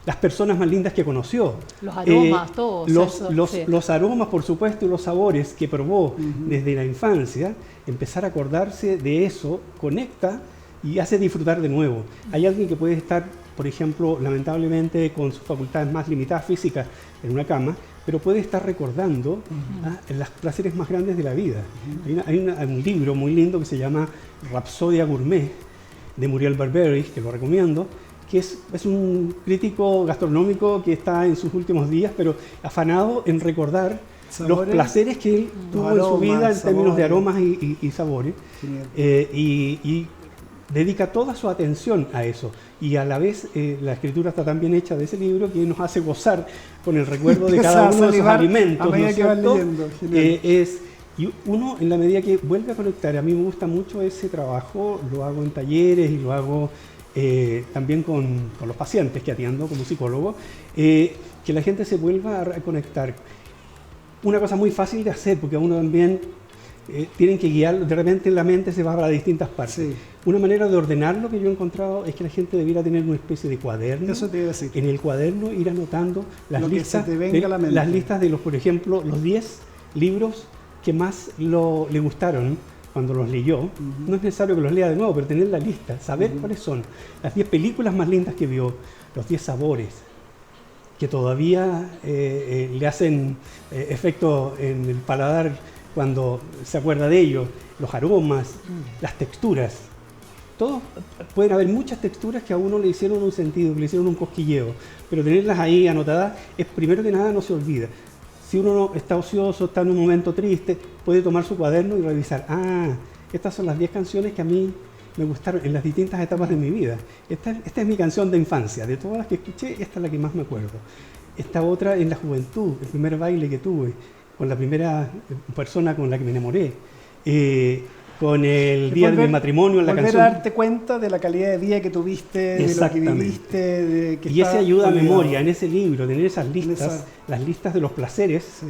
las personas más lindas que conoció. Los aromas, todo. Los aromas, por supuesto, y los sabores que probó desde la infancia. Empezar a acordarse de eso conecta y hace disfrutar de nuevo. Hay alguien que puede estar, por ejemplo, lamentablemente con sus facultades más limitadas físicas en una cama, pero puede estar recordando los placeres más grandes de la vida. Hay un libro muy lindo que se llama Rapsodia Gourmet, de Muriel Barberis, que lo recomiendo, que es un crítico gastronómico que está en sus últimos días, pero afanado en recordar los placeres que él tuvo en su vida en términos de aromas y sabores, y dedica toda su atención a eso. Y a la vez la escritura está tan bien hecha de ese libro que nos hace gozar con el recuerdo de cada uno de esos alimentos, ¿no es cierto? Y uno, en la medida que vuelve a conectar, a mí me gusta mucho ese trabajo, lo hago en talleres y lo hago también con los pacientes que atiendo como psicólogo, que la gente se vuelva a conectar. Una cosa muy fácil de hacer, porque a uno también tienen que guiarlo, de repente la mente se va para distintas partes. Sí. Una manera de ordenarlo que yo he encontrado es que la gente debiera tener una especie de cuaderno. Eso te iba a decir. En el cuaderno ir anotando las listas, las listas de los, por ejemplo, los 10 libros que más le gustaron cuando los leyó. No es necesario que los lea de nuevo, pero tener la lista, saber cuáles son las 10 películas más lindas que vio, los 10 sabores que todavía le hacen efecto en el paladar cuando se acuerda de ellos, los aromas, las texturas. Pueden haber muchas texturas que a uno le hicieron un sentido, que le hicieron un cosquilleo, pero tenerlas ahí anotadas es, primero que nada, no se olvida. Si uno está ocioso, está en un momento triste, puede tomar su cuaderno y revisar. Estas son las 10 canciones que a mí me gustaron en las distintas etapas de mi vida. Esta es mi canción de infancia. De todas las que escuché, esta es la que más me acuerdo. Esta otra en la juventud, el primer baile que tuve, con la primera persona con la que me enamoré, con el día de mi matrimonio en la canción. Volver a darte cuenta de la calidad de vida que tuviste, de lo que viviste. Y ese ayuda a memoria en ese libro, tener esas listas, las listas de los placeres,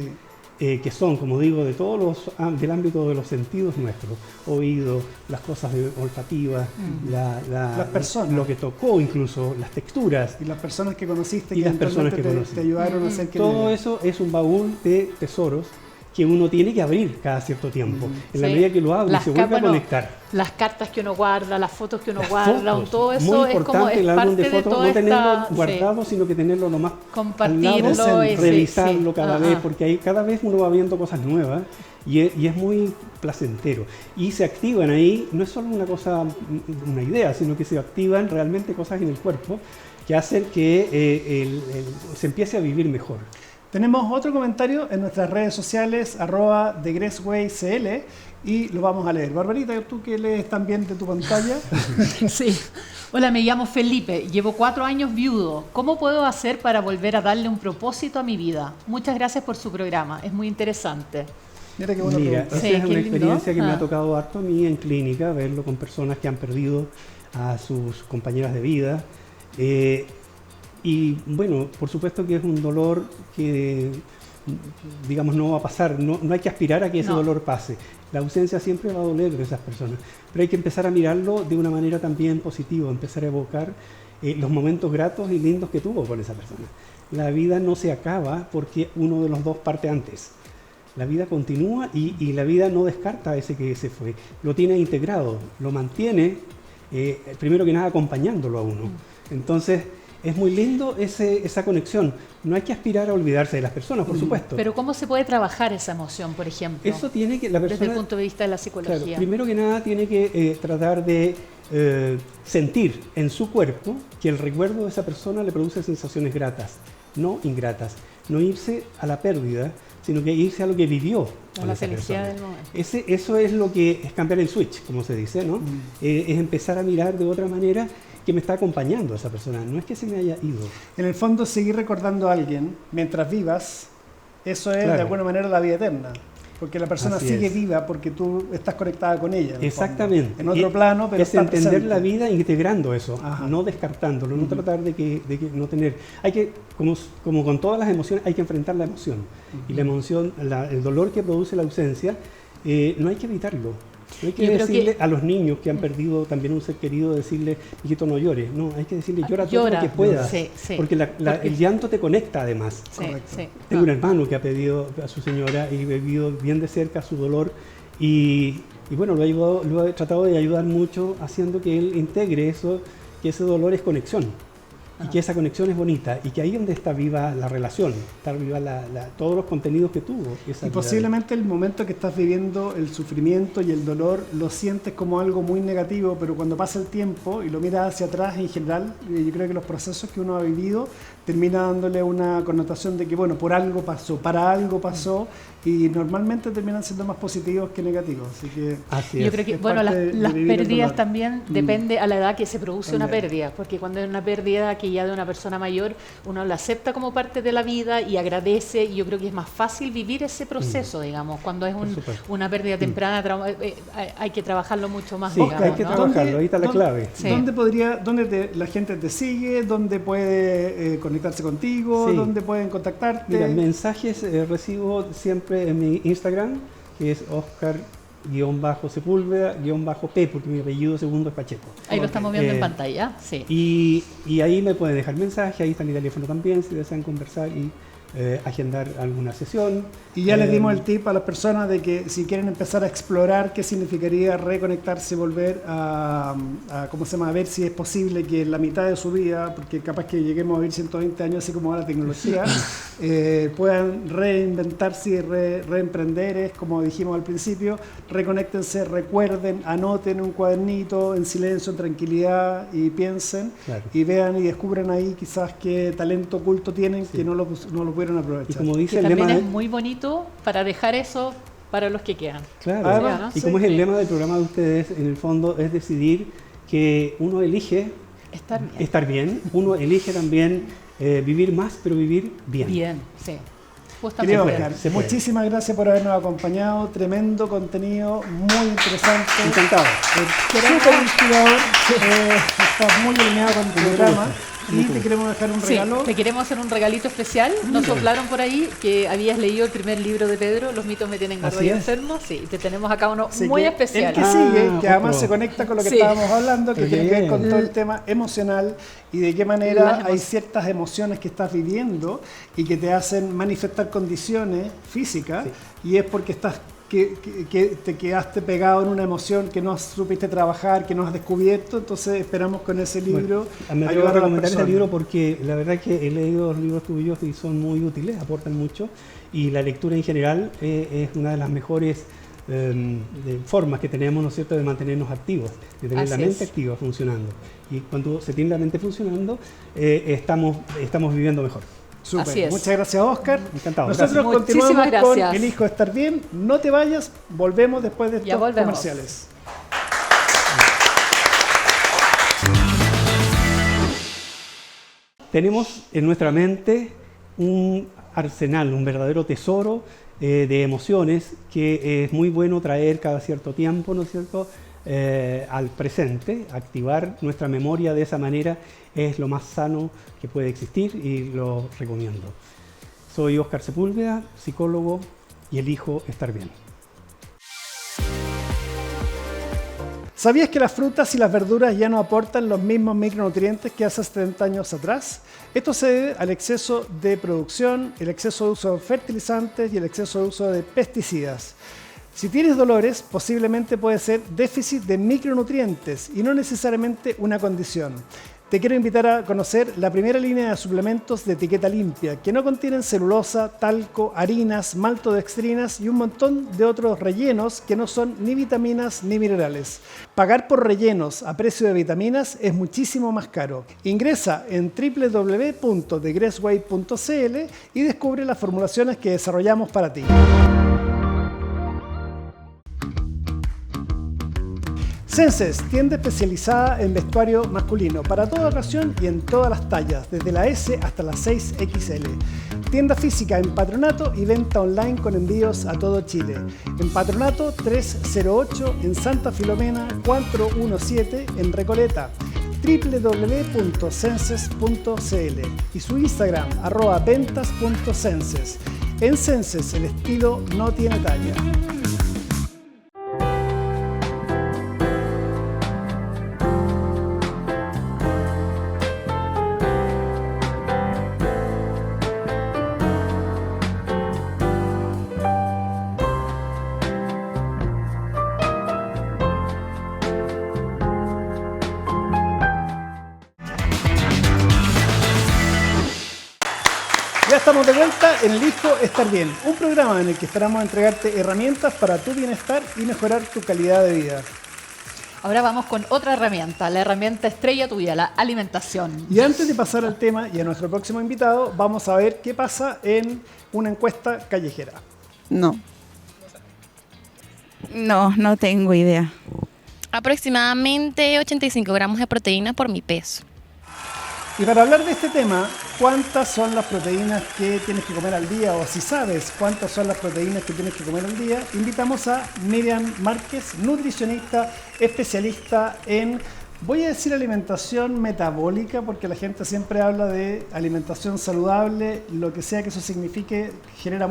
que son, como digo, de todos del ámbito de los sentidos nuestros, oído, las cosas olfativas, las personas, lo que tocó incluso, las texturas. Y las personas que conociste y las personas que conociste. Te ayudaron a hacer que... Todo eso es un baúl de tesoros que uno tiene que abrir cada cierto tiempo. En la medida que lo abre, se vuelve a conectar. Las cartas que uno guarda, las fotos que uno guarda, todo eso muy importante, es el álbum de fotos, no tenerlo esta, guardado, sino que tenerlo nomás compartirlo, revisarlo cada vez, porque ahí cada vez uno va viendo cosas nuevas y es muy placentero. Y se activan ahí, no es solo una idea, sino que se activan realmente cosas en el cuerpo que hacen que se empiece a vivir mejor. Tenemos otro comentario en nuestras redes sociales, @TheGracewayCL, y lo vamos a leer. Barbarita, tú que lees también de tu pantalla. Sí. Hola, me llamo Felipe, llevo 4 años viudo. ¿Cómo puedo hacer para volver a darle un propósito a mi vida? Muchas gracias por su programa, es muy interesante. Mira qué buena pregunta. Esa es una experiencia que me ha tocado harto a mí en clínica, verlo con personas que han perdido a sus compañeras de vida. Y bueno, por supuesto que es un dolor que, digamos, no va a pasar, no hay que aspirar a que ese dolor pase. La ausencia siempre va a doler de esas personas, pero hay que empezar a mirarlo de una manera también positiva, empezar a evocar los momentos gratos y lindos que tuvo con esa persona. La vida no se acaba porque uno de los dos parte antes. La vida continúa y la vida no descarta a ese que se fue, lo tiene integrado, lo mantiene, primero que nada acompañándolo a uno. Entonces, es muy lindo esa conexión. No hay que aspirar a olvidarse de las personas, por supuesto. Pero ¿cómo se puede trabajar esa emoción, por ejemplo? Eso tiene que la persona, desde el punto de vista de la psicología. Claro, primero que nada tiene que tratar de sentir en su cuerpo que el recuerdo de esa persona le produce sensaciones gratas, no ingratas. No irse a la pérdida, sino que irse a lo que vivió a la felicidad del momento. Eso es lo que es cambiar el switch, como se dice, ¿no? Es empezar a mirar de otra manera que me está acompañando a esa persona, no es que se me haya ido. En el fondo, seguir recordando a alguien mientras vivas, eso es de alguna manera la vida eterna, porque la persona sigue viva porque tú estás conectada con ella. Exactamente. En otro plano, pero es entender presente la vida integrando eso, no descartándolo, no tratar de que no tener. Hay que, como con todas las emociones, hay que enfrentar la emoción. Y la emoción, el dolor que produce la ausencia, no hay que evitarlo. No hay que decirle a los niños que han perdido también un ser querido, decirle, hijito, no llores. No, hay que decirle, llora todo lo que puedas. Sí. Porque el llanto te conecta además. Sí. Tengo un hermano que ha pedido a su señora y he vivido bien de cerca su dolor y bueno, lo he tratado de ayudar mucho haciendo que él integre eso, que ese dolor es conexión. Y que esa conexión es bonita y que ahí es donde está viva la relación, está viva todos los contenidos que tuvo. Y posiblemente el momento que estás viviendo, el sufrimiento y el dolor, lo sientes como algo muy negativo, pero cuando pasa el tiempo y lo miras hacia atrás en general, yo creo que los procesos que uno ha vivido termina dándole una connotación de que, bueno, por algo pasó, para algo pasó, y normalmente terminan siendo más positivos que negativos. Así que yo creo que, bueno, las pérdidas también depende a la edad que se produce una pérdida, porque cuando es una pérdida que ya de una persona mayor, uno la acepta como parte de la vida y agradece, y yo creo que es más fácil vivir ese proceso, digamos, cuando es una pérdida temprana, hay que trabajarlo mucho más. Sí, digamos, hay que trabajarlo, ahí está la clave. Sí. ¿Dónde la gente te sigue? ¿Dónde puede conectarse contigo? Sí. ¿Dónde pueden contactarte? Mira, mensajes recibo siempre en mi Instagram, que es Oscar_Sepúlveda_P, porque mi apellido segundo es Pacheco. Ahí lo estamos viendo en pantalla, sí. Y ahí me pueden dejar mensaje, ahí está mi teléfono también, si desean conversar y agendar alguna sesión. Y ya les dimos el tip a las personas de que si quieren empezar a explorar qué significaría reconectarse y volver a ver si es posible que en la mitad de su vida, porque capaz que lleguemos a vivir 120 años así como va la tecnología, puedan reinventarse y reemprender. Es como dijimos al principio, reconéctense, recuerden, anoten un cuadernito en silencio, en tranquilidad y piensen, y vean y descubran ahí quizás qué talento oculto tienen que no lo pudieron aprovechar. Y como dice que el también lema es muy bonito para dejar eso para los que quedan. Claro, ¿no? Y como es el lema del programa de ustedes, en el fondo es decidir que uno elige estar bien, uno elige también vivir más, pero vivir bien. Bien, sí. Querido Oscar, muchísimas gracias por habernos acompañado. Tremendo contenido, muy interesante. Encantado. Súper inspirador. Estás muy alineado con tu programa. Y te queremos dejar un regalo. Te queremos hacer un regalito especial. Nos soplaron por ahí que habías leído el primer libro de Pedro, Los mitos me tienen gordo y enfermo. Sí, te tenemos acá uno muy especial. El que sigue, que además se conecta con lo que estábamos hablando, que tiene que ver con todo el tema emocional y de qué manera hay ciertas emociones que estás viviendo y que te hacen manifestar condiciones físicas, y es porque estás que te quedaste pegado en una emoción que no supiste trabajar, que no has descubierto. Entonces esperamos con ese libro ayudar a recomendar ese libro, porque la verdad es que he leído los libros tuyos y son muy útiles, aportan mucho, y la lectura en general es una de las mejores formas que tenemos, ¿no es cierto?, de mantenernos activos, de tener la mente activa, funcionando. Y cuando se tiene la mente funcionando, estamos viviendo mejor. Súper. Muchas gracias, Oscar. Encantado. Nosotros continuamos con Elijo Estar Bien. No te vayas, volvemos después de estos comerciales. Tenemos en nuestra mente un arsenal, un verdadero tesoro de emociones que es muy bueno traer cada cierto tiempo, ¿no es cierto?, al presente. Activar nuestra memoria de esa manera es lo más sano que puede existir y lo recomiendo. Soy Oscar Sepúlveda, psicólogo, y elijo estar bien. ¿Sabías que las frutas y las verduras ya no aportan los mismos micronutrientes que hace 70 años atrás? Esto se debe al exceso de producción, el exceso de uso de fertilizantes y el exceso de uso de pesticidas. Si tienes dolores, posiblemente puede ser déficit de micronutrientes y no necesariamente una condición. Te quiero invitar a conocer la primera línea de suplementos de etiqueta limpia, que no contienen celulosa, talco, harinas, maltodextrinas y un montón de otros rellenos que no son ni vitaminas ni minerales. Pagar por rellenos a precio de vitaminas es muchísimo más caro. Ingresa en www.thegressway.cl y descubre las formulaciones que desarrollamos para ti. Senses, tienda especializada en vestuario masculino para toda ocasión y en todas las tallas, desde la S hasta la 6XL. Tienda física en Patronato y venta online con envíos a todo Chile. En Patronato 308, en Santa Filomena 417, en Recoleta, www.senses.cl y su Instagram @ventas.senses. En Senses el estilo no tiene talla. estamos de vuelta en Elijo Estar Bien, un programa en el que esperamos entregarte herramientas para tu bienestar y mejorar tu calidad de vida. Ahora vamos con otra herramienta, la herramienta estrella tuya, la alimentación. Y antes de pasar al tema y a nuestro próximo invitado, vamos a ver qué pasa en una encuesta callejera. No tengo idea. Aproximadamente 85 gramos de proteína por mi peso. Y para hablar de este tema, ¿cuántas son las proteínas que tienes que comer al día? O si sabes cuántas son las proteínas que tienes que comer al día, invitamos a Miriam Márquez, nutricionista, especialista en, voy a decir alimentación metabólica, porque la gente siempre habla de alimentación saludable, lo que sea que eso signifique, genera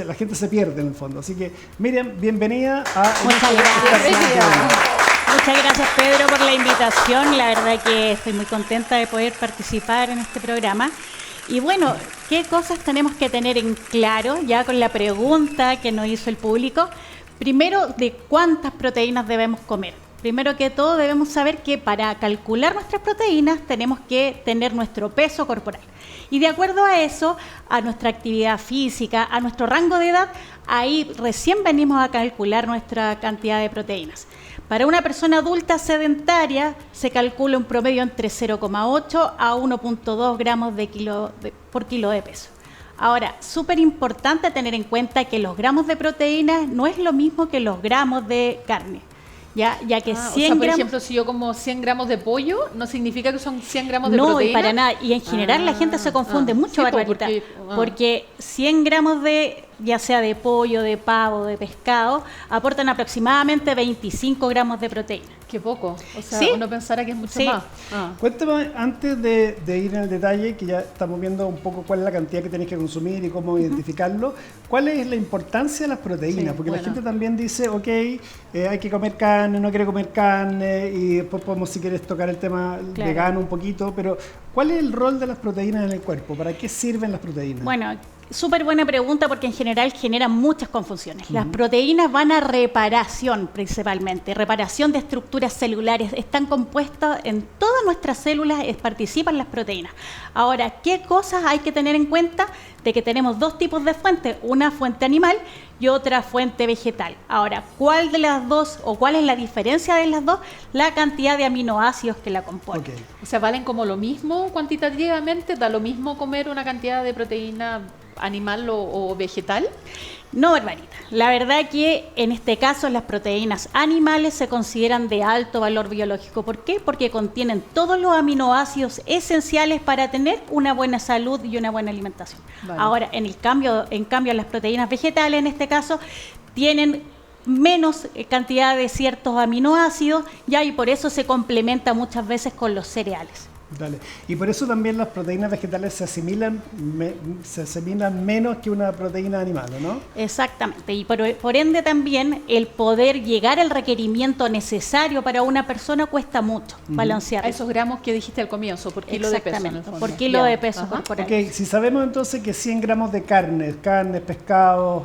la gente se pierde en el fondo. Así que, Miriam, bienvenida a... Muchas gracias, Pedro, por la invitación. La verdad que estoy muy contenta de poder participar en este programa. Y bueno, ¿qué cosas tenemos que tener en claro ya con la pregunta que nos hizo el público? Primero, de cuántas proteínas debemos comer. Primero que todo, debemos saber que para calcular nuestras proteínas tenemos que tener nuestro peso corporal. Y de acuerdo a eso, a nuestra actividad física, a nuestro rango de edad, ahí recién venimos a calcular nuestra cantidad de proteínas. Para una persona adulta sedentaria se calcula un promedio entre 0,8 a 1,2 gramos por kilo de peso. Ahora, súper importante tener en cuenta que los gramos de proteína no es lo mismo que los gramos de carne. Ya que 100 por ejemplo, si yo como 100 gramos de pollo, no significa que son 100 gramos de proteína. No, para nada. Y en general la gente se confunde mucho, Barbarita, porque 100 gramos de, ya sea de pollo, de pavo, de pescado, aportan aproximadamente 25 gramos de proteína. Qué poco. O sea, ¿Sí? uno pensara que es mucho más. Cuéntame, antes de ir en el detalle, que ya estamos viendo un poco cuál es la cantidad que tenés que consumir y cómo identificarlo, ¿cuál es la importancia de las proteínas? Porque la gente también dice, ok, hay que comer carne, no quiere comer carne, y después podemos, si quieres, tocar el tema vegano un poquito, pero ¿cuál es el rol de las proteínas en el cuerpo? ¿Para qué sirven las proteínas? Bueno, súper buena pregunta, porque en general generan muchas confusiones. Las proteínas van a reparación principalmente, reparación de estructuras celulares. Están compuestas en todas nuestras células, participan las proteínas. Ahora, ¿qué cosas hay que tener en cuenta? De que tenemos dos tipos de fuentes, una fuente animal y otra fuente vegetal. Ahora, ¿cuál de las dos o cuál es la diferencia de las dos? La cantidad de aminoácidos que la componen. O sea, ¿valen como lo mismo cuantitativamente? ¿Da lo mismo comer una cantidad de proteína animal o vegetal? No, Barbarita. La verdad que en este caso las proteínas animales se consideran de alto valor biológico. ¿Por qué? Porque contienen todos los aminoácidos esenciales para tener una buena salud y una buena alimentación. Vale. Ahora, en cambio, las proteínas vegetales en este caso tienen menos cantidad de ciertos aminoácidos, y por eso se complementa muchas veces con los cereales. Dale. Y por eso también las proteínas vegetales se asimilan menos que una proteína animal, ¿no? Exactamente. Y por ende también el poder llegar al requerimiento necesario para una persona cuesta mucho balancear. A esos gramos que dijiste al comienzo, por kilo de peso. En el fondo. Por kilo de peso corporal. Ok, si sabemos entonces que 100 gramos de carnes, pescados,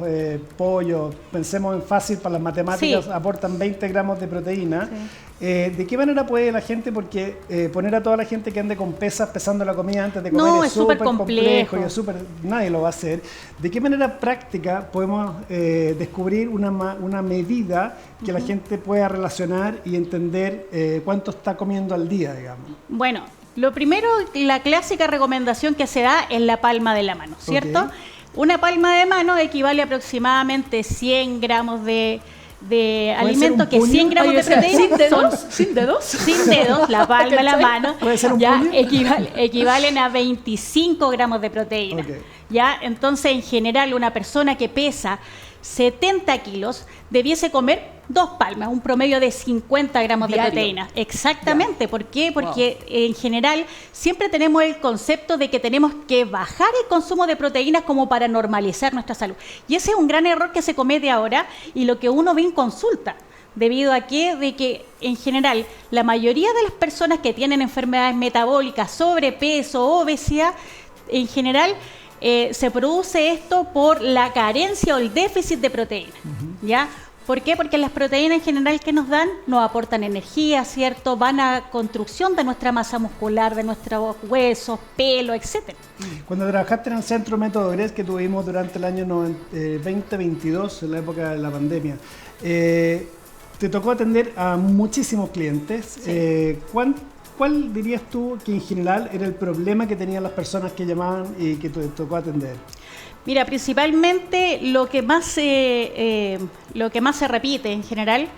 pollo, pensemos en fácil para las matemáticas, aportan 20 gramos de proteína. Sí. ¿De qué manera puede la gente, porque poner a toda la gente que ande con pesas pesando la comida antes de comer es súper complejo y nadie lo va a hacer? ¿De qué manera práctica podemos descubrir una medida que la gente pueda relacionar y entender cuánto está comiendo al día, digamos? Bueno, lo primero, la clásica recomendación que se da es la palma de la mano, ¿cierto? Una palma de mano equivale aproximadamente 100 gramos de alimento, que 100 gramos de proteína ¿Sin dedos? Sin dedos, la palma de la mano, ¿puede ser un ya puño? equivalen a 25 gramos de proteína. Ya, entonces, en general, una persona que pesa 70 kilos debiese comer 2 palmas, un promedio de 50 gramos de proteína. Exactamente. ¿Por qué? Porque en general siempre tenemos el concepto de que tenemos que bajar el consumo de proteínas como para normalizar nuestra salud. Y ese es un gran error que se comete ahora, y lo que uno ve en consulta. ¿Debido a qué? De que en general la mayoría de las personas que tienen enfermedades metabólicas, sobrepeso, obesidad, en general se produce esto por la carencia o el déficit de proteína. ¿Ya? ¿Por qué? Porque las proteínas en general que nos dan nos aportan energía, ¿cierto? Van a construcción de nuestra masa muscular, de nuestros huesos, pelo, etcétera. Cuando trabajaste en el Centro Método GRES que tuvimos durante el año 2022, en la época de la pandemia, te tocó atender a muchísimos clientes. Sí. ¿Cuál dirías tú que en general era el problema que tenían las personas que llamaban y que te tocó atender? Mira, principalmente lo que más se repite en general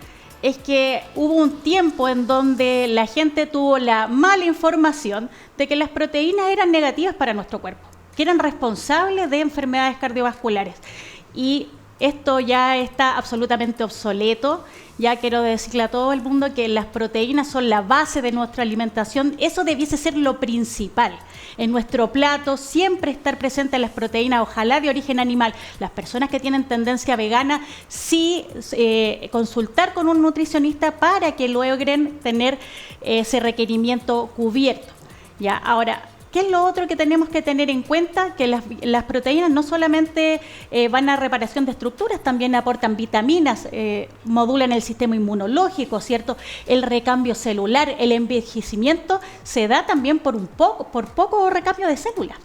es que hubo un tiempo en donde la gente tuvo la mala información de que las proteínas eran negativas para nuestro cuerpo, que eran responsables de enfermedades cardiovasculares. Y esto ya está absolutamente obsoleto. Ya quiero decirle a todo el mundo que las proteínas son la base de nuestra alimentación. Eso debiese ser lo principal. En nuestro plato siempre estar presentes las proteínas, ojalá de origen animal. Las personas que tienen tendencia vegana, sí consultar con un nutricionista para que logren tener ese requerimiento cubierto. Ya, ahora, ¿qué es lo otro que tenemos que tener en cuenta? Que las proteínas no solamente van a reparación de estructuras, también aportan vitaminas, modulan el sistema inmunológico, ¿cierto? El recambio celular, el envejecimiento se da también por poco recambio de células.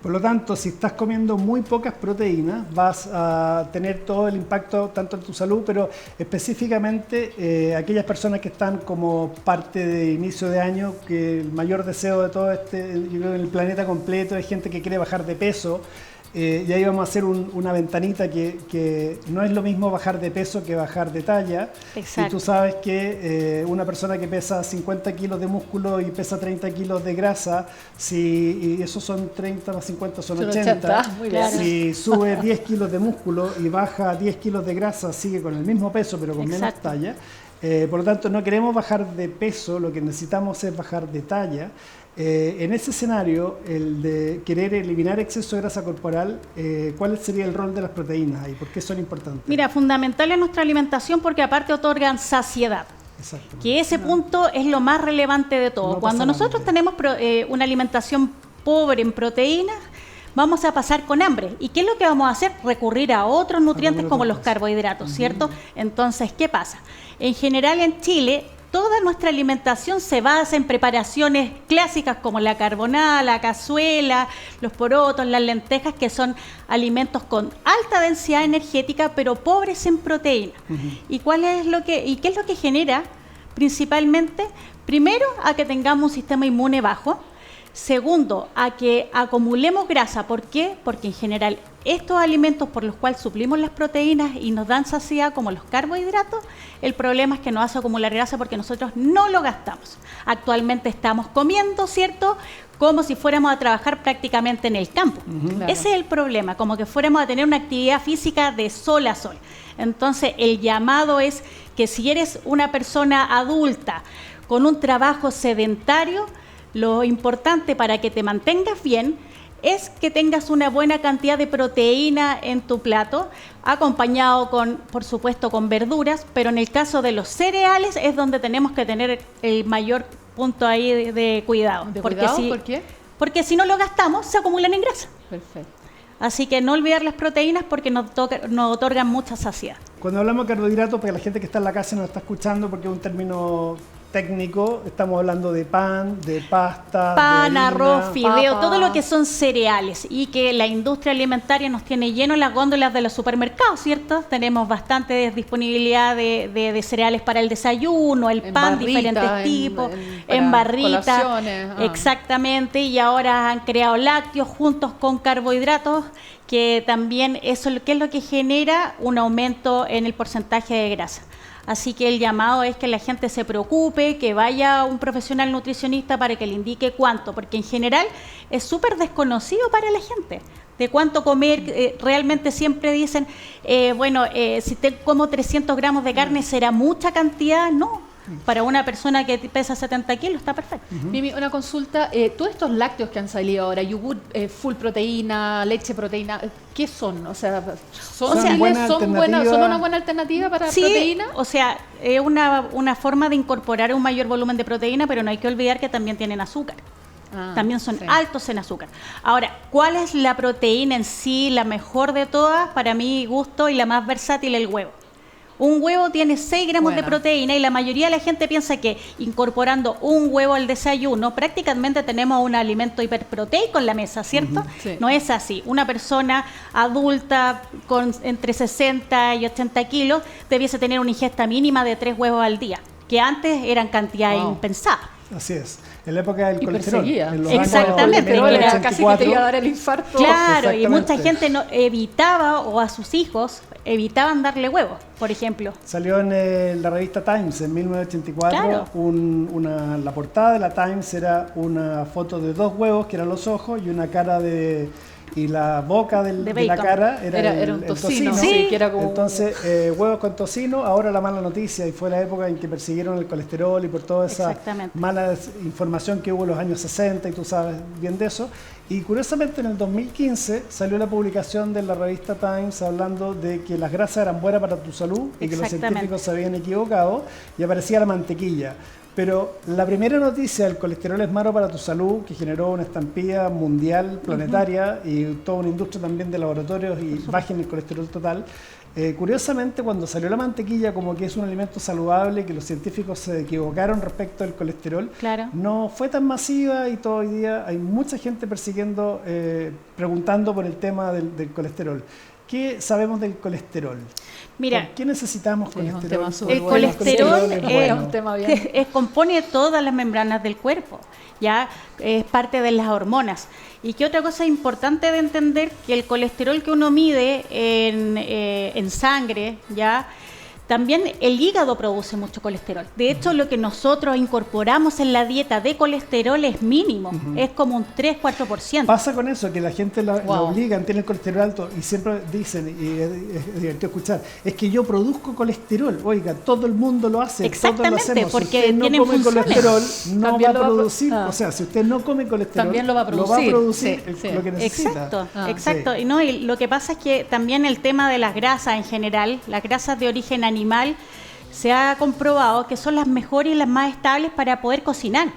Por lo tanto, si estás comiendo muy pocas proteínas, vas a tener todo el impacto tanto en tu salud, pero específicamente aquellas personas que están como parte de inicio de año, que el mayor deseo de todo yo creo en el planeta completo es gente que quiere bajar de peso. Y ahí vamos a hacer una ventanita que no es lo mismo bajar de peso que bajar de talla. Exacto. Y tú sabes que una persona que pesa 50 kilos de músculo y pesa 30 kilos de grasa, y esos son 30 más 50 son 80. Muy bien. Si sube 10 kilos de músculo y baja 10 kilos de grasa, sigue con el mismo peso pero con menos talla. Por lo tanto, no queremos bajar de peso, lo que necesitamos es bajar de talla. En ese escenario, el de querer eliminar exceso de grasa corporal, ¿cuál sería el rol de las proteínas ahí? ¿Por qué son importantes? Mira, fundamental en nuestra alimentación porque aparte otorgan saciedad. Exacto. Que ese punto es lo más relevante de todo. No Cuando nosotros tenemos una alimentación pobre en proteínas, vamos a pasar con hambre. ¿Y qué es lo que vamos a hacer? Recurrir a otros nutrientes como los carbohidratos, ¿cierto? Entonces, ¿qué pasa? En general en Chile, toda nuestra alimentación se basa en preparaciones clásicas como la carbonada, la cazuela, los porotos, las lentejas, que son alimentos con alta densidad energética pero pobres en proteínas. ¿Y qué es lo que genera principalmente? Primero, a que tengamos un sistema inmune bajo. Segundo, a que acumulemos grasa. ¿Por qué? Porque en general estos alimentos por los cuales suplimos las proteínas y nos dan saciedad, como los carbohidratos, el problema es que nos hace acumular grasa porque nosotros no lo gastamos. Actualmente estamos comiendo, ¿cierto?, como si fuéramos a trabajar prácticamente en el campo. Claro. Ese es el problema, como que fuéramos a tener una actividad física de sol a sol. Entonces, el llamado es que si eres una persona adulta con un trabajo sedentario, lo importante para que te mantengas bien es que tengas una buena cantidad de proteína en tu plato, acompañado por supuesto, con verduras, pero en el caso de los cereales es donde tenemos que tener el mayor punto ahí de cuidado. ¿Por qué? Porque si no lo gastamos, se acumulan en grasa. Perfecto. Así que no olvidar las proteínas porque nos otorgan mucha saciedad. Cuando hablamos de carbohidratos, para la gente que está en la casa y nos está escuchando, porque es un término técnico, estamos hablando de pan, de pasta, pan, de harina, arroz, fideo, papa, todo lo que son cereales, y que la industria alimentaria nos tiene lleno las góndolas de los supermercados, ¿cierto? Tenemos bastante disponibilidad de cereales para el desayuno, el pan, diferentes tipos, en barritas, exactamente, y ahora han creado lácteos juntos con carbohidratos, que también eso, ¿qué es lo que genera? Un aumento en el porcentaje de grasa. Así que el llamado es que la gente se preocupe, que vaya a un profesional nutricionista para que le indique cuánto, porque en general es súper desconocido para la gente de cuánto comer. Realmente siempre dicen, si te como 300 gramos de carne, ¿será mucha cantidad? No. Para una persona que pesa 70 kilos está perfecto. Mimi, una consulta. Todos estos lácteos que han salido ahora, yogur full proteína, leche proteína, ¿qué son? O sea, ¿son una buena alternativa para proteína? O sea, es una forma de incorporar un mayor volumen de proteína, pero no hay que olvidar que también tienen azúcar. También son altos en azúcar. Ahora, ¿cuál es la proteína en sí, la mejor de todas? Para mi gusto y la más versátil, el huevo. Un huevo tiene 6 gramos de proteína y la mayoría de la gente piensa que incorporando un huevo al desayuno prácticamente tenemos un alimento hiperproteico en la mesa, ¿cierto? Sí. No es así. Una persona adulta con entre 60 y 80 kilos debiese tener una ingesta mínima de 3 huevos al día, que antes eran cantidades impensadas. Así es. En la época del Y colesterol. perseguía. En los Exactamente. años Era casi que te iba a dar el infarto. Claro, y mucha Exactamente. gente evitaba, o a sus hijos, evitaban darle huevos, por ejemplo. Salió en la revista Times en 1984. Claro. La portada de la Times era una foto de 2 huevos, que eran los ojos, y una cara y la boca de la bacon. cara Era el un tocino. Sí. Que era como Entonces, huevos con tocino. Ahora la mala noticia, y fue la época en que persiguieron el colesterol y por toda esa Exactamente. mala información que hubo en los años 60, y tú sabes bien de eso. Y curiosamente en el 2015 salió la publicación de la revista Times hablando de que las grasas eran buenas para tu salud y que los Exactamente. científicos se habían equivocado, y aparecía la mantequilla. Pero la primera noticia del colesterol es malo para tu salud, que generó una estampida mundial, planetaria, y toda una industria también de laboratorios y bajen el colesterol total. Curiosamente, cuando salió la mantequilla como que es un alimento saludable, que los científicos se equivocaron respecto al colesterol, Claro. no fue tan masiva, y todo hoy día hay mucha gente persiguiendo, preguntando por el tema del colesterol. ¿Qué sabemos del colesterol? Mira, ¿Por qué necesitamos Sí, es un colesterol? tema súper el bueno. colesterol es es bueno. un tema bien. compone todas las membranas del cuerpo, ya es parte de las hormonas. Y que otra cosa importante de entender, que el colesterol que uno mide en sangre, ya también el hígado produce mucho colesterol. De hecho, lo que nosotros incorporamos en la dieta de colesterol es mínimo, es como un 3-4%. Pasa con eso, que la gente la Wow. obligan, tiene el colesterol alto, y siempre dicen, y es divertido escuchar, es que yo produzco colesterol. Oiga, todo el mundo lo hace, todos lo Exactamente, hacemos. porque si usted no tienen come funciones. colesterol, no va También a lo va a producir, ah. o sea, si usted no come colesterol, También lo va a producir. Sí, sí. lo que necesita. Exacto, Ah. exacto. Sí. Y lo que pasa es que también el tema de las grasas en general, las grasas de origen animal, se ha comprobado que son las mejores y las más estables para poder cocinar.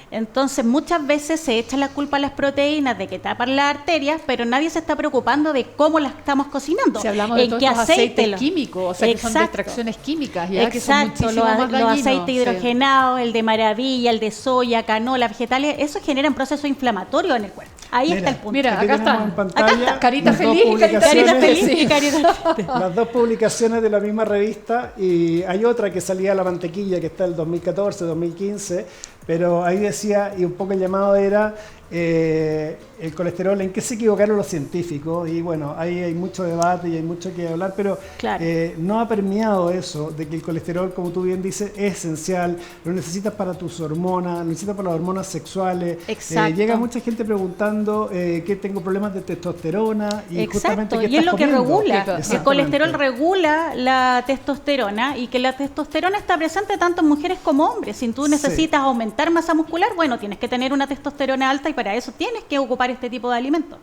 Entonces muchas veces se echa la culpa a las proteínas de que tapan las arterias, pero nadie se está preocupando de cómo las estamos cocinando. Si hablamos de en todos qué estos aceite aceites químicos, o sea, que son de Exacto. extracciones químicas, ya que son Exacto, muchísimo más los dañinos. aceites Sí. hidrogenados, el de maravilla, el de soya, canola, vegetales, eso generan procesos inflamatorios en el cuerpo. Ahí está el punto. Mira, Aquí acá tenemos está. en pantalla Acá está. Carita las dos feliz y carita publicaciones. feliz. y carita- Las 2 publicaciones de la misma revista, y hay otra que salía la mantequilla, que está el 2014, 2015, pero ahí decía, y un poco el llamado era el colesterol, en qué se equivocaron los científicos, y bueno, ahí hay mucho debate y hay mucho que hablar, pero Claro. no ha permeado eso de que el colesterol, como tú bien dices, es esencial, lo necesitas para tus hormonas, lo necesitas para las hormonas sexuales. Exacto. Llega mucha gente preguntando que tengo problemas de testosterona, y justamente Exacto, qué y es estás lo que comiendo. regula. El Exactamente. colesterol regula la testosterona, y que la testosterona está presente tanto en mujeres como hombres. Si tú necesitas aumentar masa muscular, bueno, tienes que tener una testosterona alta, y para eso tienes que ocupar este tipo de alimentos.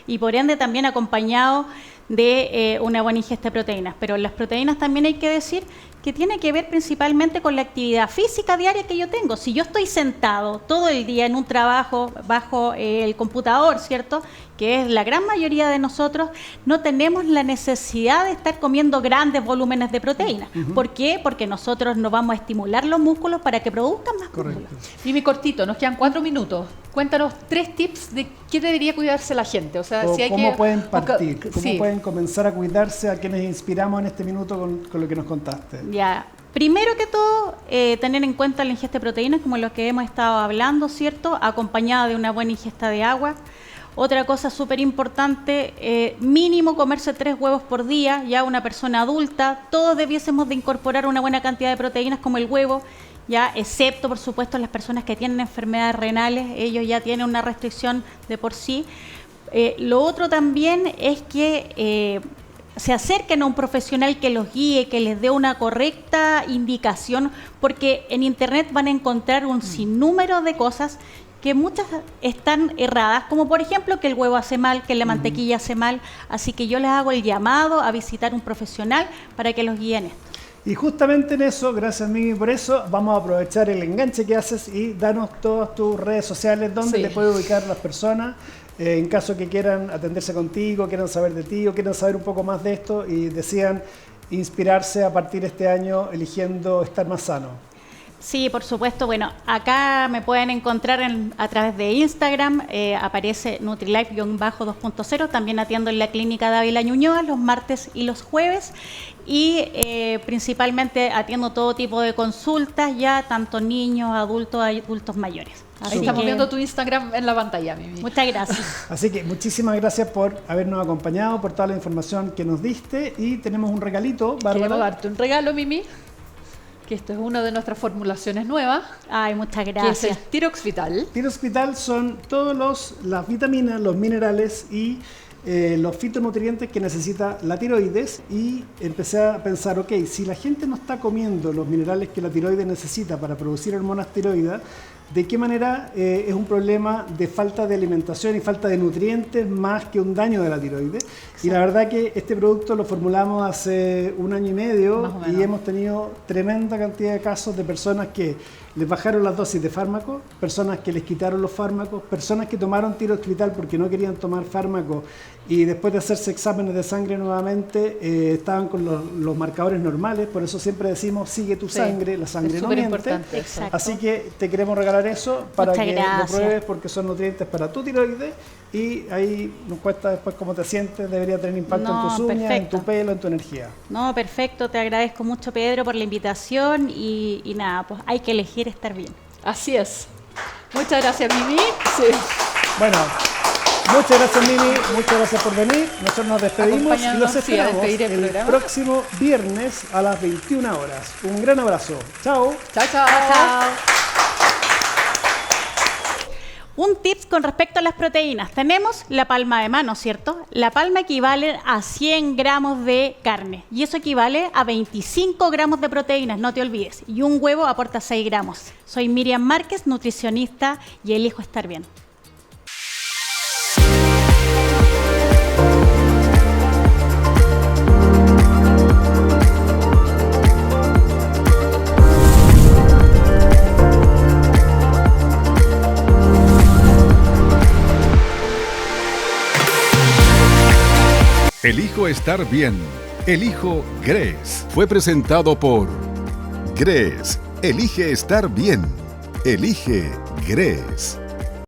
Y por ende también acompañado de una buena ingesta de proteínas. Pero las proteínas también hay que decir que tiene que ver principalmente con la actividad física diaria que yo tengo. Si yo estoy sentado todo el día en un trabajo bajo el computador, ¿cierto?, que es la gran mayoría de nosotros, no tenemos la necesidad de estar comiendo grandes volúmenes de proteínas. ¿Por qué? Porque nosotros no vamos a estimular los músculos para que produzcan más músculos. Dime cortito, nos quedan 4 minutos. Cuéntanos 3 tips de qué debería cuidarse la gente. O sea, O si hay cómo que, pueden o partir, ca- cómo sí. pueden comenzar a cuidarse, a quienes inspiramos en este minuto con lo que nos contaste. Ya. Primero que todo, tener en cuenta la ingesta de proteínas, como lo que hemos estado hablando, ¿cierto?, acompañada de una buena ingesta de agua. Otra cosa súper importante, mínimo comerse 3 huevos por día, ya una persona adulta. Todos debiésemos de incorporar una buena cantidad de proteínas como el huevo, ya, excepto por supuesto las personas que tienen enfermedades renales, ellos ya tienen una restricción de por sí. Lo otro también es que se acerquen a un profesional que los guíe, que les dé una correcta indicación, porque en internet van a encontrar un sinnúmero de cosas que muchas están erradas, como por ejemplo que el huevo hace mal, que la mantequilla hace mal. Así que yo les hago el llamado a visitar un profesional para que los guíen esto. Y justamente en eso, gracias Mimi por eso, vamos a aprovechar el enganche que haces y danos todas tus redes sociales donde Sí. te pueden ubicar las personas, en caso que quieran atenderse contigo, quieran saber de ti o quieran saber un poco más de esto y decían inspirarse a partir de este año eligiendo estar más sano? Sí, por supuesto. Bueno, acá me pueden encontrar a través de Instagram, aparece Nutrilife-2.0, también atiendo en la clínica Dávila Ñuñoa los martes y los jueves, y principalmente atiendo todo tipo de consultas ya, tanto niños, adultos mayores. Ahí estamos viendo tu Instagram en la pantalla, Mimi. Muchas gracias. Así que muchísimas gracias por habernos acompañado, por toda la información que nos diste, y tenemos un regalito, Bárbara. Queremos darte un regalo, Mimi, que esto es una de nuestras formulaciones nuevas. Ay, muchas Que gracias. es el Tirox-Vital. Tirox-Vital son todas las vitaminas, los minerales y los fitonutrientes que necesita la tiroides, y empecé a pensar, ok, si la gente no está comiendo los minerales que la tiroides necesita para producir hormonas tiroides, ¿de qué manera es un problema de falta de alimentación y falta de nutrientes más que un daño de la tiroides? Exacto. Y la verdad que este producto lo formulamos hace 1 año y medio y hemos tenido tremenda cantidad de casos de personas que les bajaron las dosis de fármacos, personas que les quitaron los fármacos, personas que tomaron Tirox-Vital porque no querían tomar fármacos y después de hacerse exámenes de sangre nuevamente estaban con los marcadores normales. Por eso siempre decimos, sigue tu sangre, la sangre no miente. Así que te queremos regalar eso para que lo pruebes, porque son nutrientes para tu tiroides, y ahí nos cuesta después cómo te sientes, debería tener impacto en tus uñas, en tu pelo, en tu energía. No, perfecto, te agradezco mucho, Pedro, por la invitación, y nada, pues hay que elegir estar bien. Así es. Muchas gracias, Mimi. Sí. Bueno, muchas gracias, Mimi, muchas gracias por venir. Nosotros nos despedimos y los esperamos el próximo viernes a las 21 horas. Un gran abrazo. Chao. Chao, chao. Chao. Un tips con respecto a las proteínas. Tenemos la palma de mano, ¿cierto? La palma equivale a 100 gramos de carne y eso equivale a 25 gramos de proteínas, no te olvides. Y un huevo aporta 6 gramos. Soy Miriam Márquez, nutricionista, y elijo estar bien. Elijo estar bien. Elijo GRES. Fue presentado por GRES. Elige estar bien. Elige GRES.